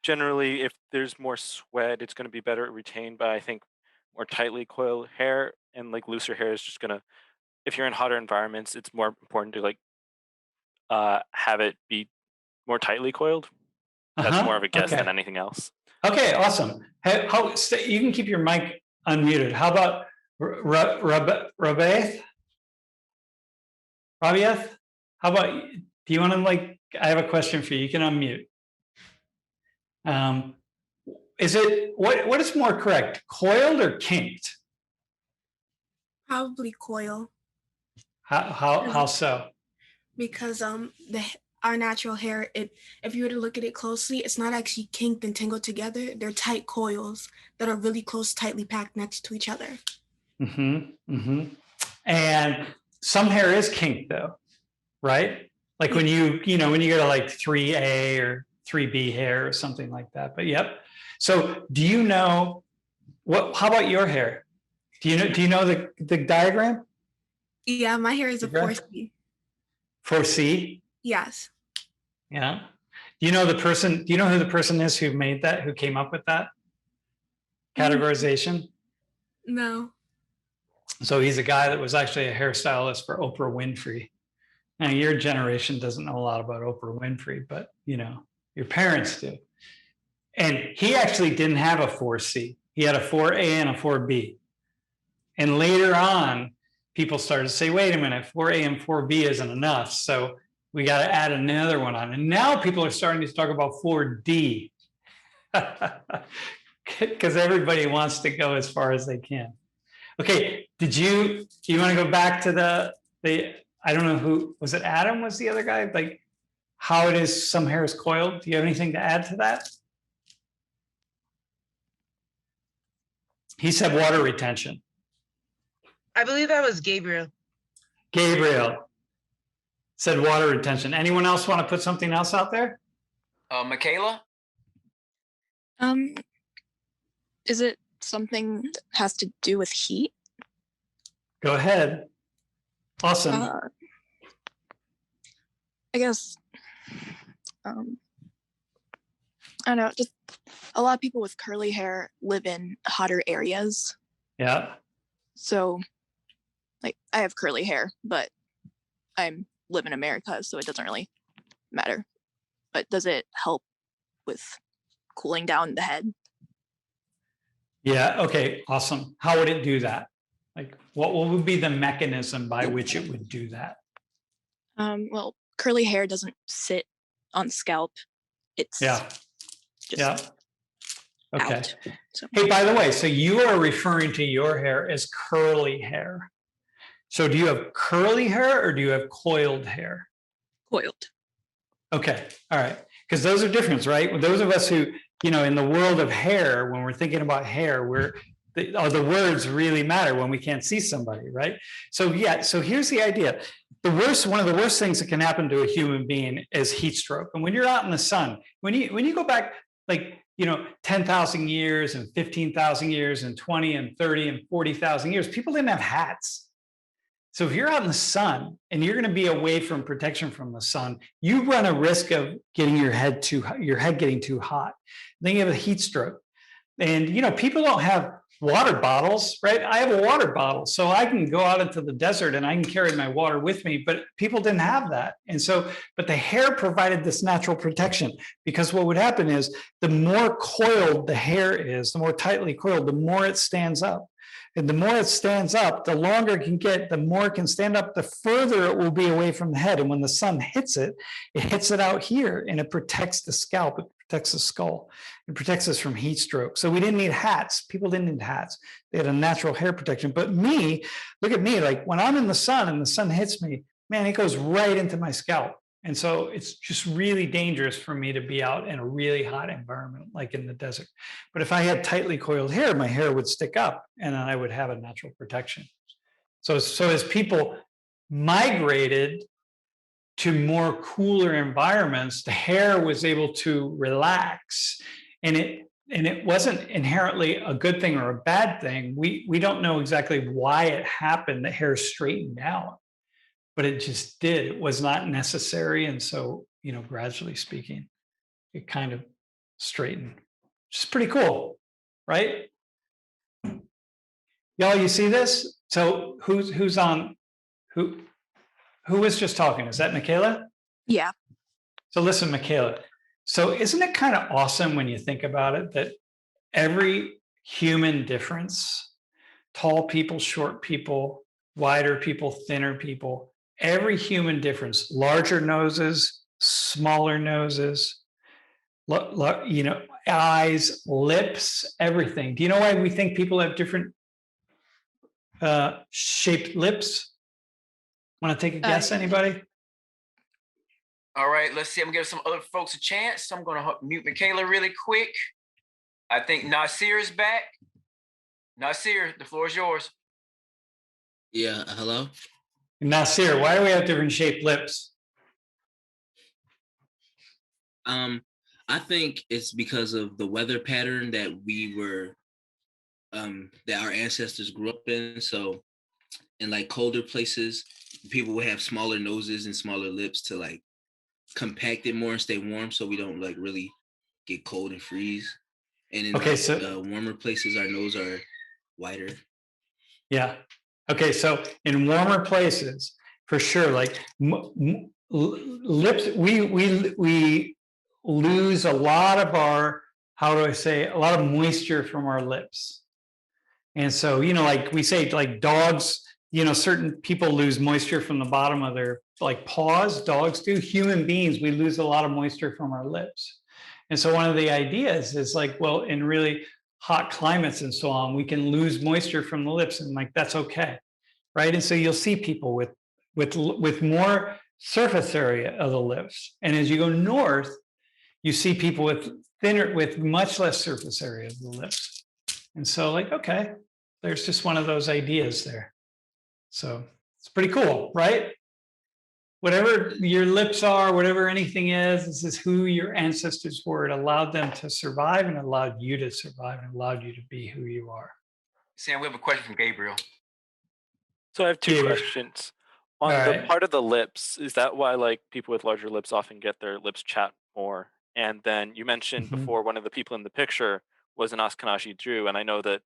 Speaker 15: Generally, if there's more sweat, it's going to be better retained by, I think, more tightly coiled hair, and like looser hair is just going to, if you're in hotter environments, it's more important to like have it be more tightly coiled. That's more of a guess
Speaker 2: Okay.
Speaker 15: than anything else.
Speaker 2: Okay, awesome. You can keep your mic unmuted. How about Rabiath? How about, do you want to I have a question for you. You can unmute. Is it, what is more correct, coiled or kinked?
Speaker 13: Probably coil.
Speaker 2: How so?
Speaker 13: Because our natural hair, if you were to look at it closely, it's not actually kinked and tangled together. They're tight coils that are really close, tightly packed next to each other.
Speaker 2: And some hair is kinked though, right? Like when you when you go to like 3A or 3B hair or something like that. But yep. So do you know how about your hair? Do you know the diagram?
Speaker 13: Yeah, my hair is a 4C.
Speaker 2: 4C?
Speaker 13: Yes.
Speaker 2: Yeah. Do you know who the person is who made that, who came up with that categorization?
Speaker 13: No.
Speaker 2: So he's a guy that was actually a hairstylist for Oprah Winfrey. Now your generation doesn't know a lot about Oprah Winfrey, but your parents do. And he actually didn't have a 4C. He had a 4A and a 4B. And later on, people started to say, wait a minute, 4A and 4B isn't enough. So we got to add another one on. And now people are starting to talk about 4D because everybody wants to go as far as they can. Okay, do you want to go back to the I don't know who, was it Adam was the other guy? Like how it is some hair is coiled. Do you have anything to add to that? He said water retention.
Speaker 1: I believe that was Gabriel.
Speaker 2: Gabriel said water retention. Anyone else want to put something else out there?
Speaker 3: Michaela?
Speaker 16: Is it something that has to do with heat?
Speaker 2: Go ahead. Awesome.
Speaker 16: I guess, I don't know, just a lot of people with curly hair live in hotter areas.
Speaker 2: Yeah.
Speaker 16: So, like, I have curly hair, but I live in America, so it doesn't really matter. But does it help with cooling down the head?
Speaker 2: Yeah. Okay. Awesome. How would it do that? Like, what would be the mechanism by which it would do that?
Speaker 16: Well, curly hair doesn't sit on scalp. It's just
Speaker 2: Okay.
Speaker 16: out, so.
Speaker 2: Hey, by the way, so you are referring to your hair as curly hair. So do you have curly hair or do you have coiled hair?
Speaker 16: Coiled.
Speaker 2: Okay. All right. Because those are different, right? Those of us who, in the world of hair, when we're thinking about hair, the words really matter when we can't see somebody, right? So so here's the idea. One of the worst things that can happen to a human being is heat stroke. And when you're out in the sun, when you go back 10,000 years and 15,000 years and 20 and 30 and 40,000 years, people didn't have hats. So if you're out in the sun and you're going to be away from protection from the sun, you run a risk of getting your head getting too hot. Then you have a heat stroke. And people don't have water bottles, right? I have a water bottle, so I can go out into the desert and I can carry my water with me, but people didn't have that. And so, but the hair provided this natural protection, because what would happen is the more coiled the hair is, the more tightly coiled, the more it stands up. And the more it stands up, the longer it can get, the more it can stand up, the further it will be away from the head. And when the sun hits it hits it out here and it protects the scalp. It protects the skull. It protects us from heat stroke. So we didn't need hats. People didn't need hats. They had a natural hair protection. But me, look at me, like when I'm in the sun and the sun hits me, man, it goes right into my scalp. And so it's just really dangerous for me to be out in a really hot environment, like in the desert. But if I had tightly coiled hair, my hair would stick up and then I would have a natural protection. So as people migrated to more cooler environments, the hair was able to relax, and it wasn't inherently a good thing or a bad thing. We don't know exactly why it happened. The hair straightened out, but it just did. It was not necessary, and so gradually speaking, it kind of straightened. Which is pretty cool, right? Y'all, you see this? So who's on? Who was just talking? Is that Michaela?
Speaker 16: Yeah.
Speaker 2: So listen, Michaela. So isn't it kind of awesome when you think about it that every human difference, tall people, short people, wider people, thinner people, every human difference, larger noses, smaller noses, you know, eyes, lips, everything. Do you know why we think people have different shaped lips? Want to take a guess, anybody?
Speaker 3: All right, let's see. I'm gonna give some other folks a chance. So I'm gonna mute Michaela really quick. I think Nasir is back. Nasir, the floor is yours.
Speaker 5: Yeah, hello?
Speaker 2: Nasir, why do we have different shaped lips?
Speaker 5: I think it's because of the weather pattern that we were, that our ancestors grew up in. So in like colder places, people would have smaller noses and smaller lips to like compact it more and stay warm, so we don't like really get cold and freeze. And in warmer places, our nose are wider.
Speaker 2: Yeah. Okay. So in warmer places, for sure, like lips, we lose a lot of our, how do I say, a lot of moisture from our lips. And so, you know, like we say, like dogs, you know, certain people lose moisture from the bottom of their like paws. Dogs do. Human beings, we lose a lot of moisture from our lips. And so one of the ideas is like, well, in really hot climates and so on, we can lose moisture from the lips, and like that's okay, right? And so you'll see people with more surface area of the lips, and as you go north, you see people with thinner, with much less surface area of the lips. And so, like, okay, there's just one of those ideas there. So it's pretty cool, right? Whatever your lips are, whatever anything is, this is who your ancestors were. It allowed them to survive and allowed you to survive and allowed you to be who you are.
Speaker 3: Sam, we have a question from Gabriel.
Speaker 15: So I have two questions. On the part of the lips, is that why like people with larger lips often get their lips chapped more? And then you mentioned before one of the people in the picture was an Ashkenazi Jew, and I know that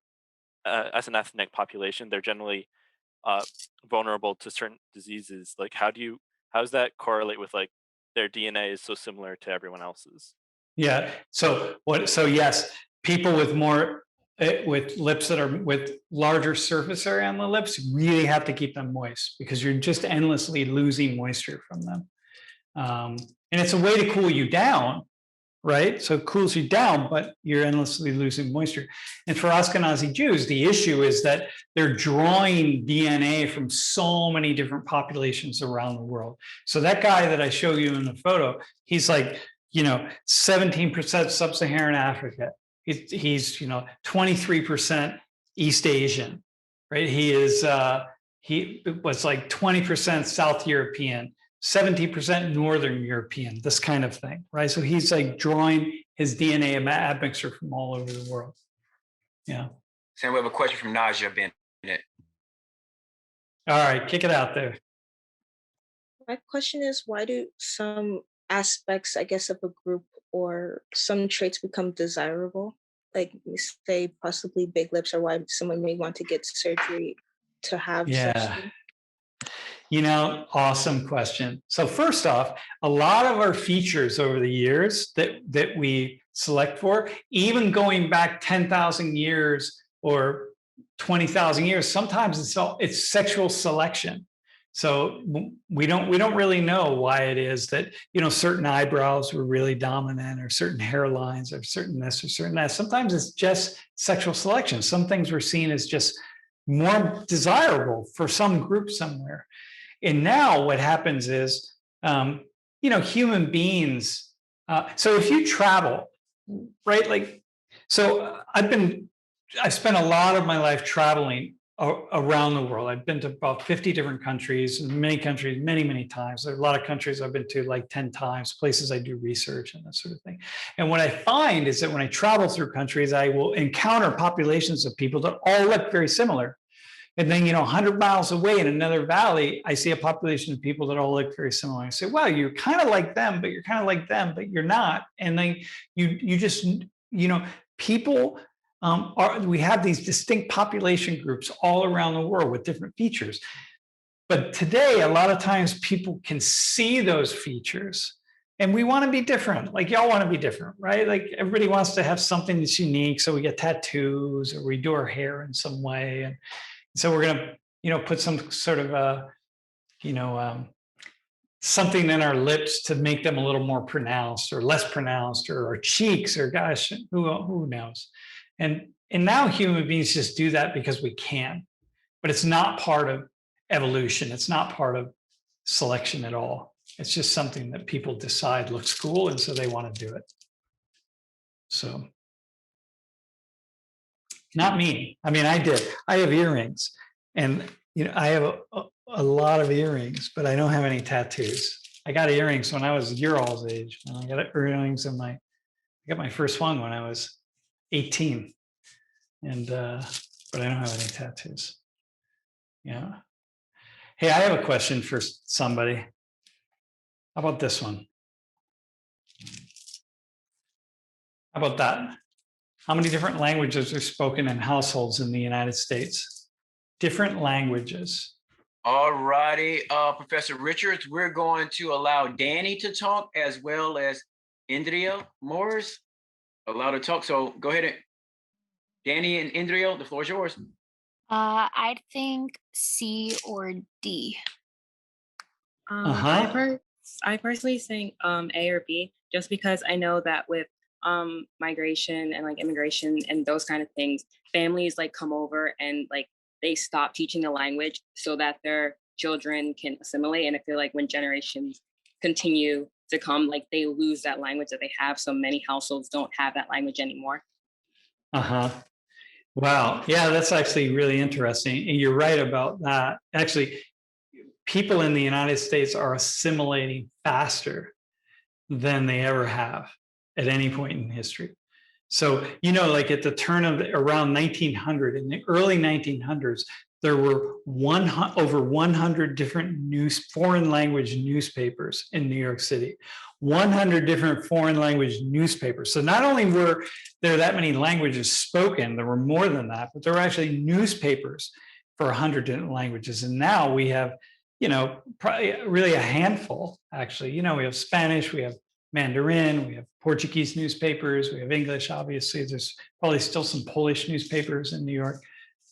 Speaker 15: as an ethnic population, they're generally vulnerable to certain diseases. Like, how does that correlate with like their DNA is so similar to everyone else's?
Speaker 2: Yeah. So yes, people with more with lips that are with larger surface area on the lips really have to keep them moist, because you're just endlessly losing moisture from them. And it's a way to cool you down, right? So it cools you down, but you're endlessly losing moisture. And for Ashkenazi Jews, the issue is that they're drawing DNA from so many different populations around the world. So that guy that I show you in the photo, he's like, you know, 17% sub-Saharan Africa. He's, you know, 23% East Asian, right? He was like 20% South European, 70% Northern European, this kind of thing, right? So he's like drawing his DNA admixture from all over the world. Yeah.
Speaker 3: Sam, we have a question from Naja Bennett.
Speaker 2: All right, kick it out there.
Speaker 8: My question is, why do some aspects, I guess, of a group or some traits become desirable? Like, say, possibly big lips, or why someone may want to get surgery to have such things?
Speaker 2: You know, awesome question. So first off, a lot of our features over the years that we select for, even going back 10,000 years or 20,000 years, sometimes it's sexual selection. So we don't really know why it is that, you know, certain eyebrows were really dominant, or certain hairlines, or certain this or certain that. Sometimes it's just sexual selection. Some things were seen as just more desirable for some group somewhere. And now what happens is, you know, human beings. So if you travel, right? Like, so I've spent a lot of my life traveling around the world. I've been to about 50 different countries, many countries, many, many times. There are a lot of countries I've been to like 10 times, places I do research and that sort of thing. And what I find is that when I travel through countries, I will encounter populations of people that all look very similar. And then, you know, 100 miles away in another valley, I see a population of people that all look very similar. I say, well, you're kind of like them, but you're kind of like them, but you're not. And then you just, you know, people we have these distinct population groups all around the world with different features. But today, a lot of times people can see those features And we want to be different. Like y'all want to be different, right? Like everybody wants to have something that's unique. So we get tattoos or we do our hair in some way. And so we're going to, put some sort of something in our lips to make them a little more pronounced or less pronounced, or our cheeks, or gosh, who knows? And now human beings just do that because we can, but it's not part of evolution. It's not part of selection at all. It's just something that people decide looks cool, and so they want to do it. So, not me. I mean, I have earrings, and I have a lot of earrings, but I don't have any tattoos. I got earrings when I was your all's age, and I got earrings I got my first one when I was 18, and but I don't have any tattoos. Yeah. Hey, I have a question for somebody. How about this one? How about that? How many different languages are spoken in households in the United States? Different languages.
Speaker 3: All righty, Professor Richards, we're going to allow Danny to talk as well as Indria Moores allowed to talk. So go ahead, and Danny and Indria, the floor is yours.
Speaker 12: I think C or D.
Speaker 9: I personally think A or B, just because I know that with migration and like immigration and those kind of things, families like come over and like they stop teaching the language so that their children can assimilate. And I feel like when generations continue to come, like they lose that language that they have. So many households don't have that language anymore.
Speaker 2: Wow. Yeah, that's actually really interesting. And you're right about that. Actually, people in the United States are assimilating faster than they ever have at any point in history. So, like at the turn of around 1900, in the early 1900s, there were over 100 different foreign language newspapers in New York City. 100 different foreign language newspapers. So not only were there that many languages spoken, there were more than that, but there were actually newspapers for 100 different languages. And now we have, probably really a handful, actually. We have Spanish, we have Mandarin, we have Portuguese newspapers, we have English, obviously. There's probably still some Polish newspapers in New York,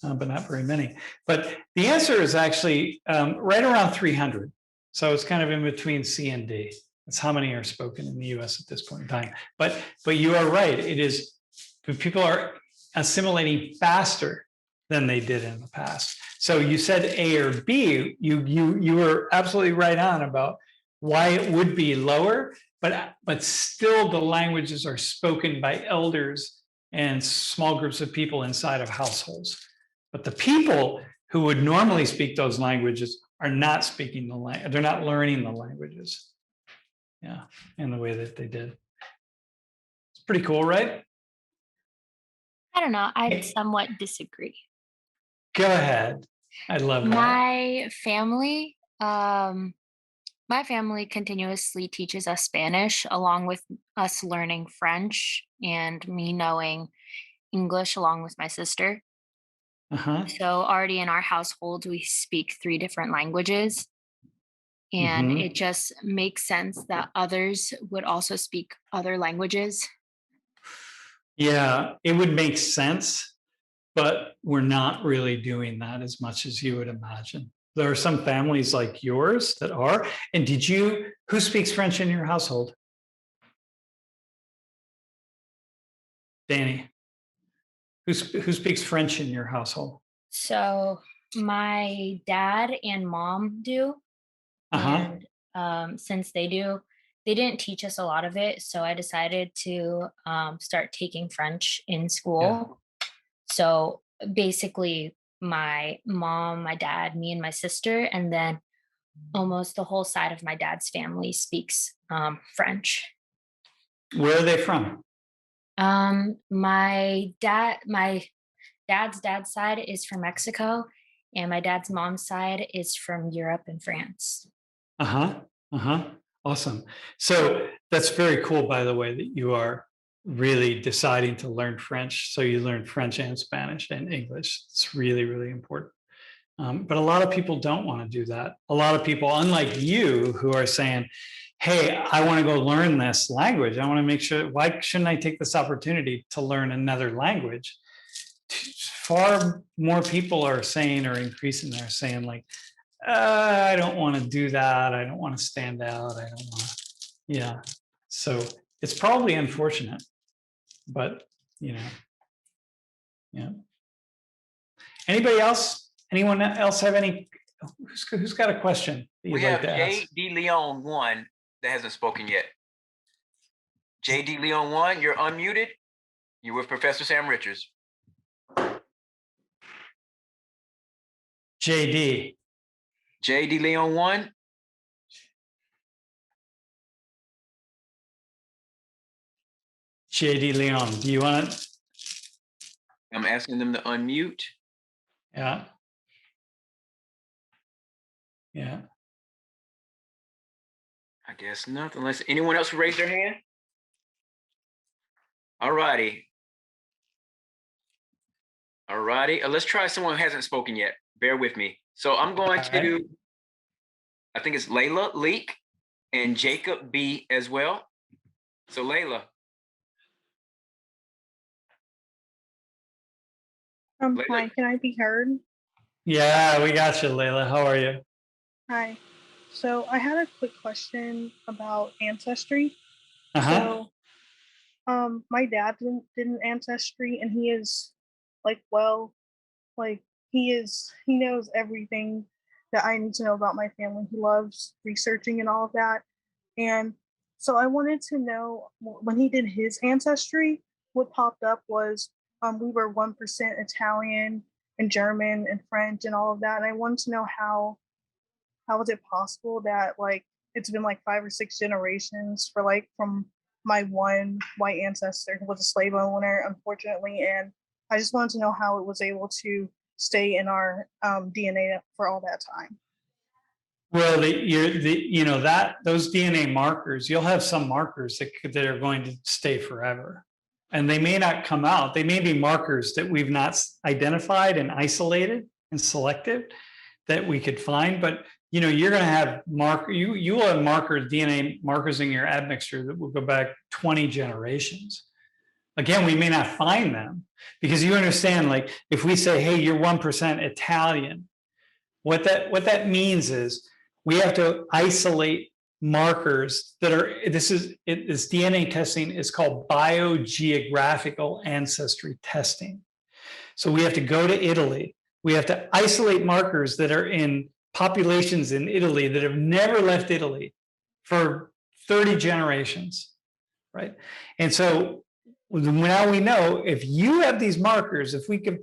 Speaker 2: but not very many. But the answer is actually right around 300. So it's kind of in between C and D. That's how many are spoken in the US at this point in time. But you are right. It is, people are assimilating faster than they did in the past. So you said A or B, you were absolutely right on about why it would be lower, but still the languages are spoken by elders and small groups of people inside of households. But the people who would normally speak those languages are not speaking the language, they're not learning the languages. Yeah, in the way that they did. It's pretty cool, right?
Speaker 12: I don't know. I'd somewhat disagree.
Speaker 2: Go ahead. I love that.
Speaker 12: My family continuously teaches us Spanish, along with us learning French and me knowing English along with my sister. So already in our household, we speak 3 different languages. And it just makes sense that others would also speak other languages.
Speaker 2: Yeah, it would make sense, but we're not really doing that as much as you would imagine. There are some families like yours that are. And who speaks French in your household? Danny, who speaks French in your household?
Speaker 12: So my dad and mom do. And since they do, they didn't teach us a lot of it. So I decided to start taking French in school. Yeah. So basically my mom, my dad, me and my sister, and then almost the whole side of my dad's family speaks French.
Speaker 2: Where are they from?
Speaker 12: My dad's dad's side is from Mexico, and my dad's mom's side is from Europe and France.
Speaker 2: Awesome. So that's very cool, by the way, that you are really deciding to learn French. So you learn French and Spanish and English. It's really, really important. But a lot of people don't want to do that. A lot of people, unlike you, who are saying, hey, I want to go learn this language. I want to make sure, why shouldn't I take this opportunity to learn another language? Far more people are saying, or increasing, they're saying like, I don't want to do that. I don't want to stand out. I don't want to, yeah. So it's probably unfortunate, but you know, yeah. Anybody else? Anyone else have any? Who's got a question that you'd
Speaker 3: We
Speaker 2: like
Speaker 3: have
Speaker 2: to ask?
Speaker 3: J.D. Leon 1 that hasn't spoken yet. J.D. Leon 1, you're unmuted. You're with Professor Sam Richards.
Speaker 2: JD.
Speaker 3: J.D. Leon 1.
Speaker 2: JD Leon, do you want it?
Speaker 3: I'm asking them to unmute.
Speaker 2: Yeah. Yeah.
Speaker 3: I guess not, unless anyone else raise their hand. All righty. All righty. Let's try someone who hasn't spoken yet. Bear with me. So I'm going to, I think it's Layla Leak and Jacob B as well. So Layla.
Speaker 17: Hi, can I be heard?
Speaker 2: Yeah, we got you, Layla. How are you?
Speaker 17: Hi. So I had a quick question about ancestry.
Speaker 2: Uh-huh.
Speaker 17: So, my dad did an ancestry, and he is like, well, like he knows everything that I need to know about my family. He loves researching and all of that. And so I wanted to know, when he did his ancestry, what popped up was we were 1% Italian and German and French and all of that. And I wanted to know how is it possible that like it's been like 5 or 6 generations for like from my one white ancestor who was a slave owner, unfortunately, and I just wanted to know how it was able to stay in our DNA for all that time.
Speaker 2: Well, those DNA markers, you'll have some markers that are going to stay forever, and they may not come out. They may be markers that we've not identified and isolated and selected that we could find, but you're going to have you will have DNA markers in your admixture that will go back 20 generations. Again, we may not find them because you understand, like if we say, hey, you're 1% Italian, what that means is we have to isolate markers that are, this DNA testing is called biogeographical ancestry testing. So we have to go to Italy. We have to isolate markers that are in populations in Italy that have never left Italy for 30 generations, right? And so now we know if you have these markers, if we could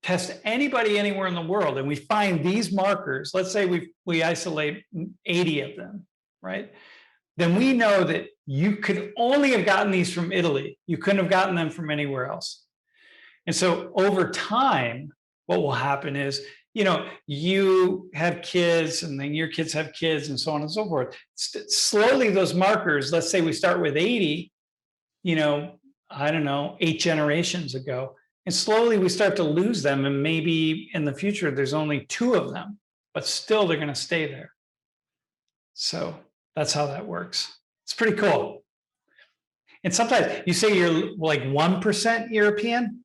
Speaker 2: test anybody anywhere in the world and we find these markers, let's say we isolate 80 of them, right? Then we know that you could only have gotten these from Italy. You couldn't have gotten them from anywhere else. And so over time, what will happen is, you have kids and then your kids have kids and so on and so forth. Slowly those markers, let's say we start with 80, I don't know, 8 generations ago. And slowly we start to lose them. And maybe in the future, there's only 2 of them, but still they're going to stay there. So that's how that works. It's pretty cool. And sometimes you say you're like 1% European.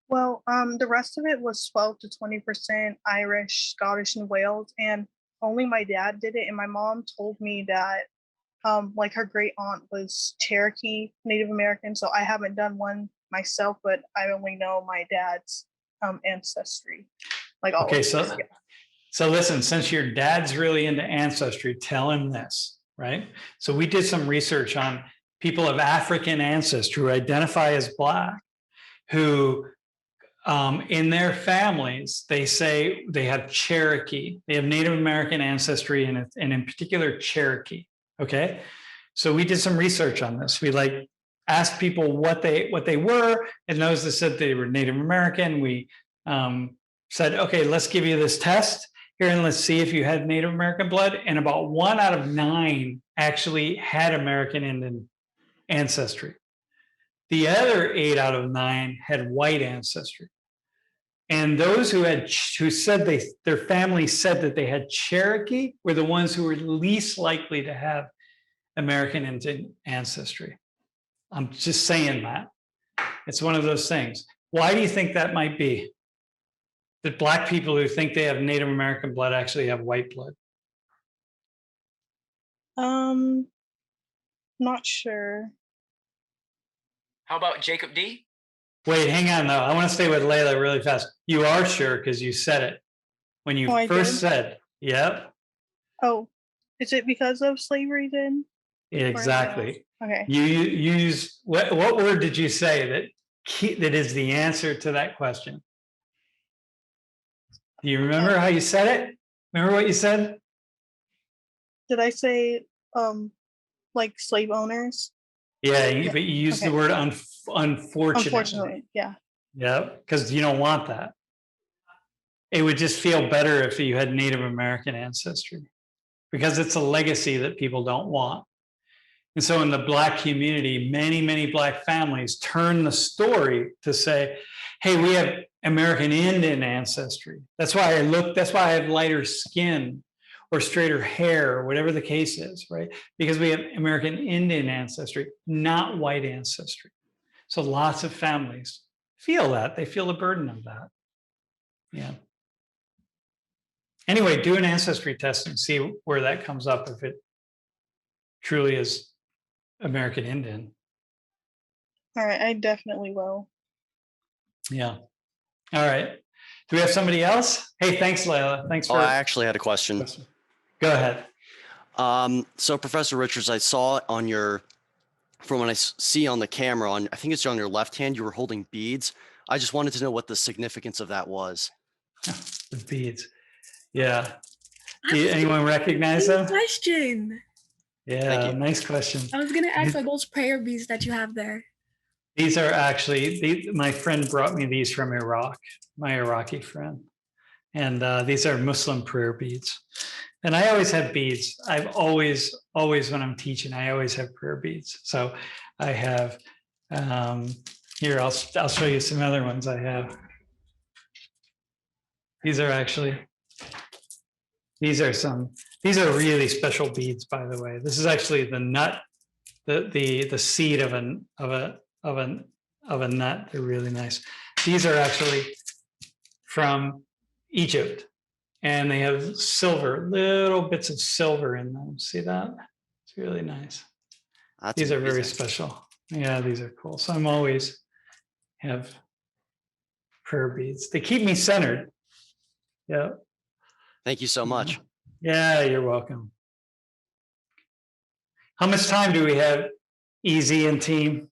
Speaker 17: Well, the rest of it was 12 to 20% Irish, Scottish, and Wales, and only my dad did it. And my mom told me that, like her great aunt was Cherokee Native American. So I haven't done one myself, but I only know my dad's ancestry. Like all.
Speaker 2: Okay, so listen, since your dad's really into ancestry, tell him this, right? So we did some research on people of African ancestry who identify as Black, who in their families, they say they have Cherokee, they have Native American ancestry, and in particular Cherokee. Okay, so we did some research on this. We asked people what they were, and those that said they were Native American, we said, okay, let's give you this test here and let's see if you had Native American blood. And about 1 out of 9 actually had American Indian ancestry. The other 8 out of 9 had white ancestry. And those who said their family said that they had Cherokee were the ones who were least likely to have American Indian ancestry. I'm just saying that. It's one of those things. Why do you think that might be? That Black people who think they have Native American blood actually have white blood?
Speaker 17: Not sure.
Speaker 3: How about Jacob D?
Speaker 2: Wait, hang on though. I want to stay with Layla really fast. You are sure because you said it when you first said, yep.
Speaker 17: Oh, is it because of slavery then?
Speaker 2: Exactly.
Speaker 17: Okay.
Speaker 2: You use what word did you say that is the answer to that question? Do you remember how you said it? Remember what you said?
Speaker 17: Did I say like slave owners?
Speaker 2: Yeah, but you used the word unfortunately.
Speaker 17: Unfortunately, yeah.
Speaker 2: Yeah, because you don't want that. It would just feel better if you had Native American ancestry, because it's a legacy that people don't want. And so in the Black community, many Black families turn the story to say, hey, we have American Indian ancestry. That's why I have lighter skin or straighter hair or whatever the case is, right? Because we have American Indian ancestry, not white ancestry. So lots of families feel that. They feel the burden of that. Yeah. Anyway, do an ancestry test and see where that comes up if it truly is American Indian.
Speaker 17: All right, I definitely will.
Speaker 2: Yeah. All right. Do we have somebody else? Hey, thanks, Layla. Thanks for.
Speaker 18: I actually had a question.
Speaker 2: Go ahead.
Speaker 18: So, Professor Richards, I saw on from what I see on the camera, I think it's on your left hand, you were holding beads. I just wanted to know what the significance of that was.
Speaker 2: The beads. Yeah. Anyone recognize them?
Speaker 13: Question.
Speaker 2: Yeah, nice question.
Speaker 13: I was gonna ask, are those prayer beads that you have there?
Speaker 2: These are actually, my friend brought me these from Iraq, my Iraqi friend. And these are Muslim prayer beads. And I always have beads. I've always, when I'm teaching, I always have prayer beads. So I have, here, I'll show you some other ones I have. These are really special beads, by the way. This is actually the nut, the seed of a nut. They're really nice. These are actually from Egypt, and they have little bits of silver in them. See that? It's really nice. These are very special. Yeah, these are cool. So I'm always have prayer beads. They keep me centered. Yeah.
Speaker 18: Thank you so much.
Speaker 2: Yeah, you're welcome. How much time do we have, Easy and team?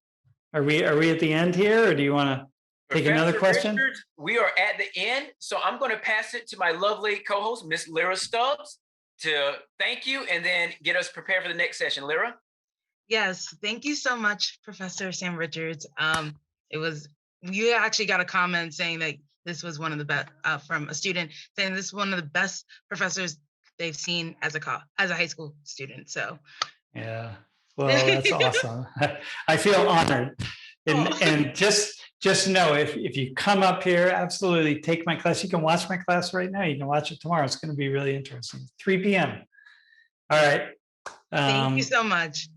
Speaker 2: Are we at the end here, or do you want to take another question?
Speaker 3: Richards, we are at the end, so I'm going to pass it to my lovely co-host, Miss Lyra Stubbs, to thank you and then get us prepared for the next session. Lyra?
Speaker 1: Yes, thank you so much, Professor Sam Richards. You actually got a comment saying that this was one of the best, from a student saying this is one of the best professors they've seen as a high school student. So
Speaker 2: yeah, well, that's awesome. I feel honored. And just know, if you come up here, absolutely take my class. You can watch my class right now. You can watch it tomorrow. It's going to be really interesting. 3 p.m. All right.
Speaker 1: Thank you so much.